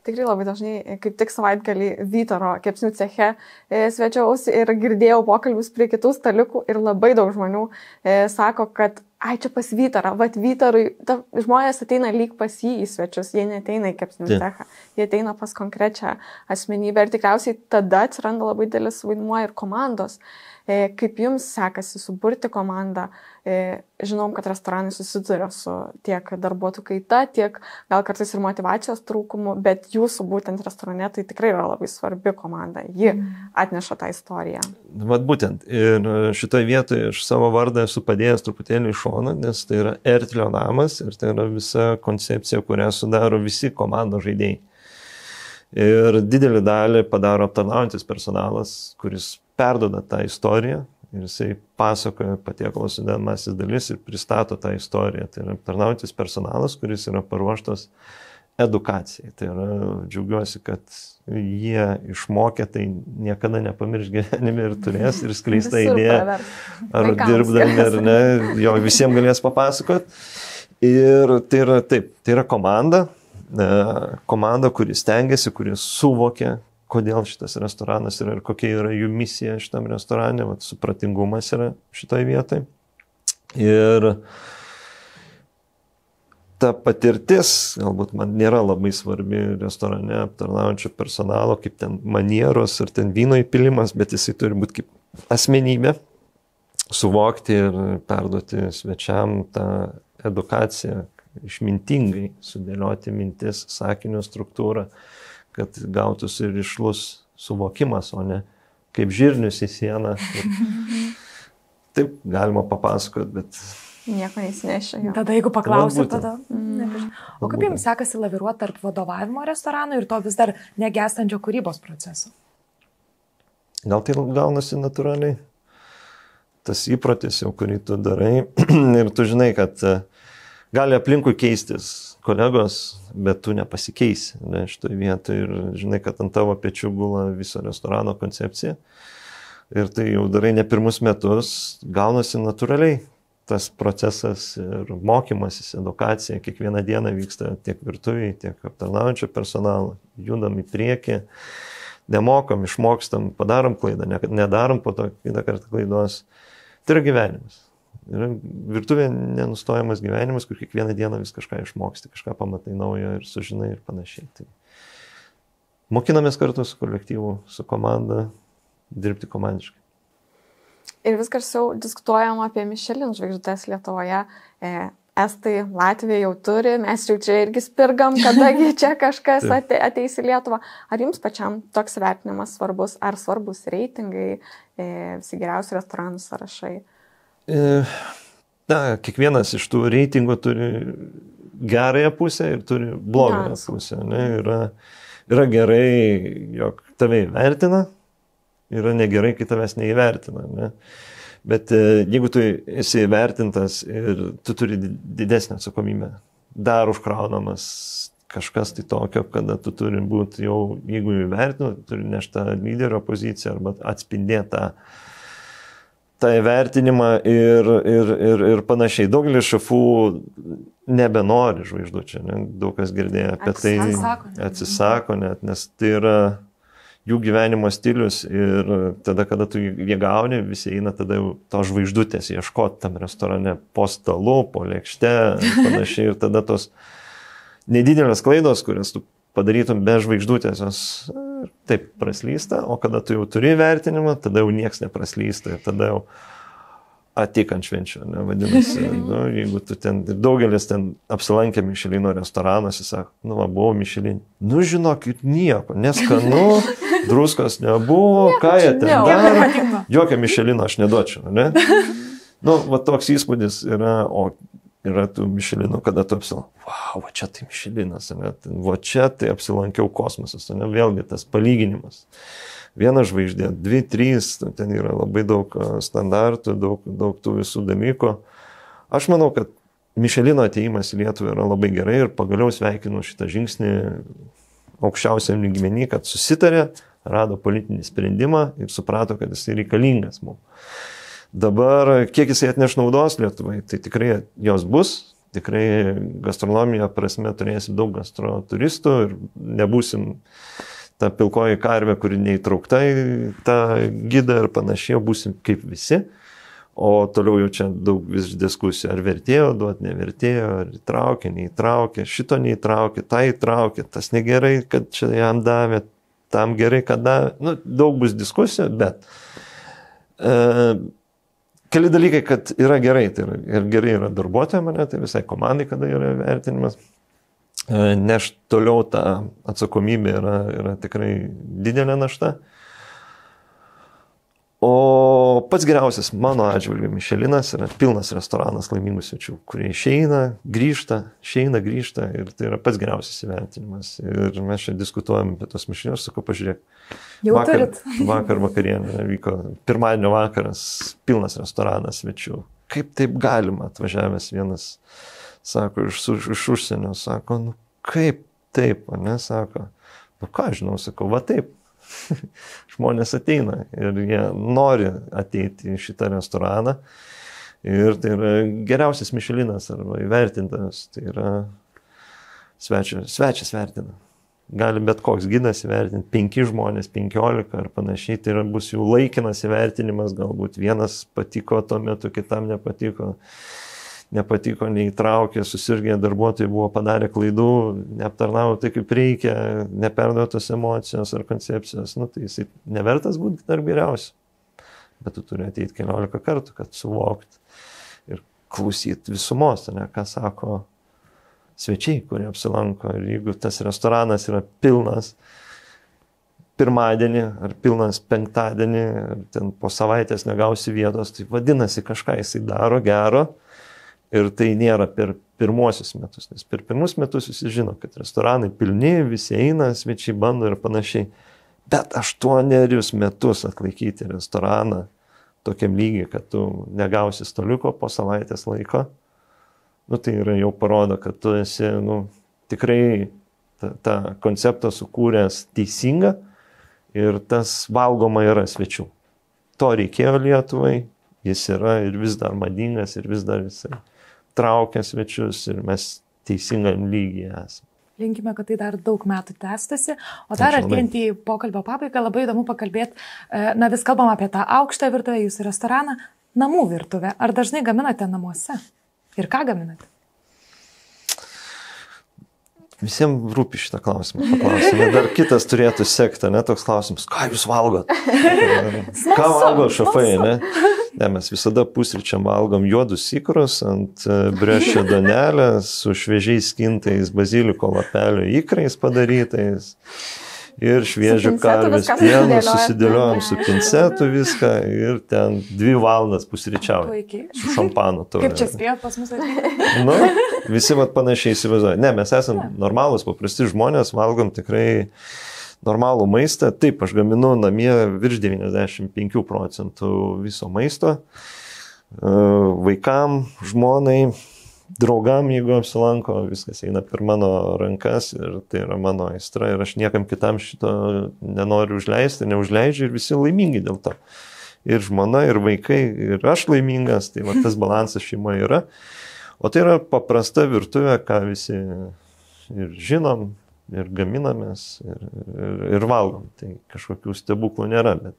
Tikrai labai dažnai, kaip tik savaitgalį Vytaro kepsnių ceche svečiausi ir girdėjau pokalbius prie kitų staliukų ir labai daug žmonių sako, kad ai čia pas Vytarą, Vytarui, žmonės ateina lyg pas jį į svečius, jie neteina į kepsnių cechą, jie ateina pas konkrečią asmenybę ir tikriausiai tada atsiranda labai didelis vaidmuo ir komandos. Kaip jums sekasi suburti komandą? Žinom, kad restoranai susiduria su tiek darbuotojų kaita, tiek gal kartais ir motyvacijos trūkumu, bet jūsų būtent restorane tai tikrai yra labai svarbi komanda. Ji atneša tą istoriją. Vat būtent. Ir šitoje vietoje aš savo vardą esu padėjęs truputėlį į šoną, nes tai yra Ertlio namas ir tai yra visa koncepcija, kurią sudaro visi komandos žaidėjai. Ir didelį dalį padaro aptarnaujantis personalas, kuris perduoda tą istoriją ir jisai pasakoja patiekalo sudedamąsias dalis ir pristato tą istoriją. Tai yra aptarnaujantis personalas, kuris yra paruoštas edukacijai. Tai yra, džiaugiuosi, kad jie išmokė, tai niekada nepamirš gyvenime ir turės ir skleista idėja, ar dirbdami ar ne, jo visiems galės papasakot. Ir tai yra taip, tai yra komanda, kuris stengiasi, kuris suvokia, kodėl šitas restoranas yra ir kokia yra jų misija šitam restorane, supratingumas yra šitoje vietoje. Ir ta patirtis, galbūt man nėra labai svarbi restorane aptarnaujančio personalo, kaip ten manieros ar ten vyno įpilimas, bet jisai turi būti kaip asmenybė, suvokti ir perduoti svečiam tą edukaciją, išmintingai sudėlioti mintis, sakinio struktūrą, kad gautųsi ir išlus suvokimas, o ne kaip žirnius į sieną. Taip galima papasakoti, bet nieko neįsinešia. Tada jeigu paklausiu, tada... O kaip jums sekasi laviruoti tarp vadovavimo restorano ir to vis dar negestančio kūrybos proceso? Gal tai gaunasi natūraliai. Tas įprotis jau, kurį tu darai, ir tu žinai, kad gali aplinkui keistis kolegos, bet tu nepasikeisi šitoje vietoje ir žinai, kad ant tavo pečių gula viso restorano koncepcija. Ir tai jau darai ne pirmus metus, gaunasi natūraliai tas procesas ir mokymasis, edukacija, kiekvieną dieną vyksta tiek virtuviai, tiek aptarnaujančio personalo, judam į priekį, nemokam, išmokstam, padarom klaidą, nedarom po to kitą kartą klaidos. Tai yra gyvenimas. Yra virtuvė nenustojamas gyvenimas, kur kiekvieną dieną vis kažką išmoksti, kažką pamatai naujo ir sužinai ir panašiai. Tai mokinamės kartu su kolektyvu, su komanda, dirbti komandiškai. Ir vis garsiau diskutuojam apie Michelin žvaigždutes Lietuvoje. Estai, Latvija jau turi, mes jau čia irgi spirgam, kadagi čia kažkas ateis į Lietuvą. Ar jums pačiam toks vertinimas svarbus, ar svarbus reitingai, visi geriausi restoranų sąrašai? Kiekvienas iš tų reitingų turi gerąją pusę ir turi blogąją pusę. Ne? Yra gerai, jog tave įvertina, yra negerai, kai tavęs neįvertina. Ne? Bet jeigu tu esi įvertintas ir tu turi didesnę atsakomybę, dar užkraunamas kažkas tai tokio, kada tu turi būti jau, jeigu įvertinu, turi nešti tą lyderio poziciją arba atspindėti tą įvertinimą ir panašiai. Daugelis šefų nebenori žvaigždučių, ne? Daug kas girdėjo apie tai, atsisako net, nes tai yra jų gyvenimo stilius ir tada, kada tu jie gauni, visi eina tada jau to žvaigždutės ieškoti tam restorane po stalu, po lėkšte, panašiai ir tada tos nedidelės klaidos, kurias tu padarytum be žvaigždutės, jos taip praslysta, o kada tu jau turi vertinimą, tada jau nieks nepraslysta ir tada jau ateik ant švenčių, ne, vadinasi, nu, jeigu tu ten, daugelis ten apsilankė Mišelino restoranuose, sako, nu, va, buvau Mišelinė. Nu, žinokit, nieko, neskanu, druskos nebuvo, ką jie ten daro, jokio Mišelino aš neduočiau, ne? Nu, va, toks įspūdis yra, o yra tų Mišelinų, kada tu apsilankiau, wow, va čia tai Mišelinas, ne? Va čia tai apsilankiau kosmosas, ne? Vėlgi tas palyginimas. Viena žvaigždė, 2, 3, ten yra labai daug standartų, daug tų visų dalykų. Aš manau, kad Mišelino atėjimas į Lietuvą yra labai gerai ir pagaliau sveikinu šitą žingsnį aukščiausiam lygmenį, kad susitarė, rado politinį sprendimą ir suprato, kad jis reikalingas mums. Dabar, kiek jisai atneš naudos Lietuvai, tai tikrai jos bus, tikrai gastronomija prasme turėsim daug gastro turistų ir nebūsim ta pilkoji karvė, kuri neįtraukta į tą gidą ir panašiai, būsim kaip visi. O toliau jau čia daug vis diskusijų, ar vertėjo duoti, nevertėjo, ar įtraukė, neįtraukė, šito neįtraukė, tą įtraukė, tas negerai, kad čia jam davė, tam gerai, kad davė. Nu, daug bus diskusijų, bet keli dalykai, kad yra gerai, tai yra, ir gerai yra darbuotojai mane, tai visai komandai, kada yra vertinimas. Neš toliau tą atsakomybę yra tikrai didelė našta. O pats geriausias mano atžvilgiu Mišelinas yra pilnas restoranas laimingų svečių, kurie išeina, grįžta ir tai yra pats geriausias įvertinimas. Ir mes čia diskutuojam apie tos Mišelinius, sakau, pažiūrėk. Vakar vakarienė vyko, pirmadienio vakaras, pilnas restoranas svečių. Kaip taip galima, atvažiavęs vienas sako, iš užsienio, sako, nu kaip taip, ne, sako, nu ką žinau, sakau, va taip, žmonės ateina ir jie nori ateiti į šitą restoraną ir tai yra geriausias Mišelinas arba įvertintas, tai yra svečias vertina. Gali bet koks gidas įvertinti, 5 žmonės, 15 ar panašiai, tai yra bus jų laikinas įvertinimas, galbūt vienas patiko tuo metu, kitam nepatiko, neįtraukė, susirgė, darbuotojai buvo padarę klaidų, neaptarnavo tai kaip reikia, neperduotos emocijos ar koncepcijos, nu tai jisai nevertas būti dar geriausiu. Bet tu turi ateiti 15 kartų, kad suvokti ir klausyti visumos, ne, ką sako svečiai, kurie apsilanko. Ir jeigu tas restoranas yra pilnas pirmadienį ar pilnas penktadienį, ar ten po savaitės negausi vietos, tai vadinasi kažką jisai daro gero. Ir tai nėra per pirmuosius metus, nes per pirmus metus visi žino, kad restoranai pilni, visi eina, svečiai bando ir panašiai. Bet 8 metus atlaikyti restoraną tokiam lygiai, kad tu negausi staliuko po savaitės laiko, nu tai yra jau parodo, kad tu esi tikrai tą konceptą sukūręs teisingą ir tas valgoma yra svečių. To reikėjo Lietuvai, jis yra ir vis dar madingas ir vis dar jisai traukia svečius ir mes teisingam lygyje esame. Linkime, kad tai dar daug metų tęstasi. O dar artėjant į pokalbio pabaigą, labai įdomu pakalbėti, vis kalbam apie tą aukštą virtuvę, jūsų restoraną, namų virtuvę. Ar dažnai gaminate namuose? Ir ką gaminate? Visiems rūpi šitą klausimą. Paklausime. Dar kitas turėtų sekti, ne, toks klausimas, ką jūs valgot? Ką valgo šefai, ne? Ne, mes visada pusryčiam valgom juodus ikrus ant briošio duonelės su šviežiais skintais baziliko lapelio ikrais padarytais. ir šviežių karvės pienų, susidėliojom su pincetu viską ir ten 2 valandas pusryčiaujam. Su šampanu. Kaip čia spėjot pas mus ateiti? Nu, visi panašiai įsivaizduoja. Ne, mes esame normalūs, paprasti žmonės, valgom tikrai normalų maistą. Taip, aš gaminu namie virš 95% viso maisto. Vaikam, žmonai, draugam, jeigu apsilanko, viskas eina per mano rankas ir tai yra mano aistra ir aš niekam kitam šito nenoriu užleisti, neužleidžiu ir visi laimingi dėl to. Ir žmona, ir vaikai, ir aš laimingas, tai tas balansas šeimoje yra. O tai yra paprasta virtuvė, ką visi ir žinom, ir gaminamės, ir valgom. Tai kažkokių stebuklų nėra, bet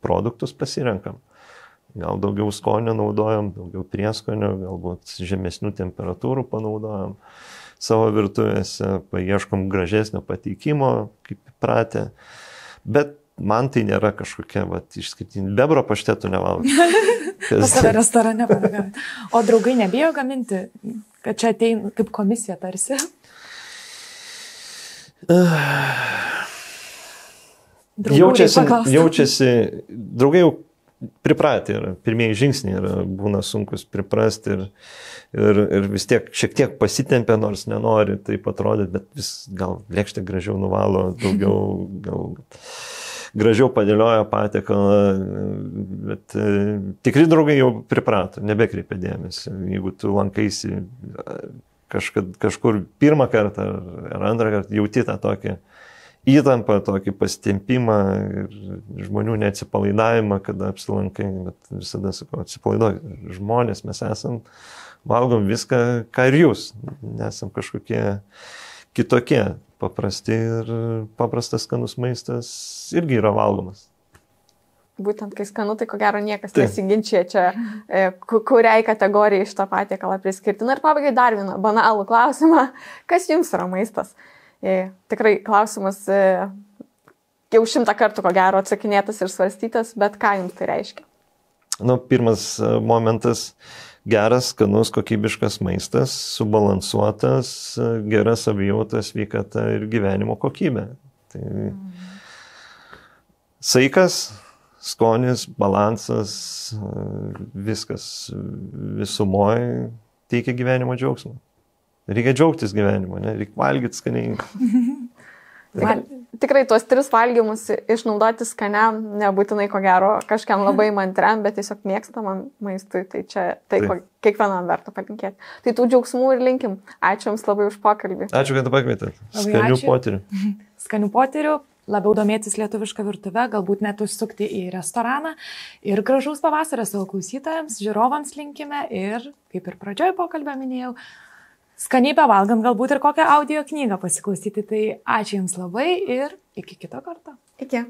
produktus pasirenkam. Gal daugiau skonio naudojam, daugiau prieskonio, galbūt žemesnių temperatūrų panaudojam savo virtuvėse, paieškom gražesnio pateikimo, kaip įpratę. Bet man tai nėra kažkokia išskirtinė. Bebro paštetų nevalgau. Pas save restorane paragauti. O draugai nebijo gaminti, kad čia ateina kaip komisija tarsi? Jaučiasi, draugai jau pripratę yra, pirmieji žingsniai yra, būna sunkus priprasti ir vis tiek šiek tiek pasitempia, nors nenori taip atrodyti, bet vis gal lėkštę gražiau nuvalo, daugiau gal gražiau padėlioja patiekalą, bet tikri draugai jau priprato, nebekreipia dėmesį. Jeigu tu lankaisi kažkur pirmą kartą ar antrą kartą, jauti tą tokį įtampą, tokį pasitempimą ir žmonių neatsipalaidavimą, kada apsilankai, bet visada sakau, atsipalaiduoju. Žmonės mes esam, valgom viską, ką ir jūs. Nesam kažkokie kitokie, paprasti ir paprastas skanus maistas irgi yra valgomas. Būtent kai skanu, tai ko gero niekas nesiginčia čia, kuriai kategorijai šitą patiekalą priskirti. Na ir pabaigai dar vieną banalų klausimą. Kas jums yra maistas? Tikrai klausimas jau 100 kartų ko gero atsakinėtas ir svarstytas, bet ką jums tai reiškia? Nu, pirmas momentas - geras, skanus, kokybiškas maistas, subalansuotas, gera savijauta, sveikata ir gyvenimo kokybė. Tai saikas, skonis, balansas, viskas visumoje teikia gyvenimo džiaugsmą. Reikia džiaugtis gyvenimo, ne? Reikia valgyti skaniai. Tikrai tuos 3 valgymus išnaudoti skaniam, nebūtinai ko gero kažkam labai mantriam, bet tiesiog mėgstamam maistui, tai čia tai kiekvienam verta palinkėti. Tai tų džiaugsmų ir linkim. Ačiū Jums labai už pokalbį. Ačiū, kad pakvietėte. Skanių potyrių. Skanių potyrių, labiau domėtis lietuvišką virtuvę, galbūt net užsukti į restoraną ir gražaus pavasario savo klausytojams, žiūrovams linkime ir, kaip ir pradžioj pokalbio minėjau, skaniai bevalgant galbūt ir kokią audio knygą pasiklausyti. Tai ačiū Jums labai ir iki kito karto. Iki.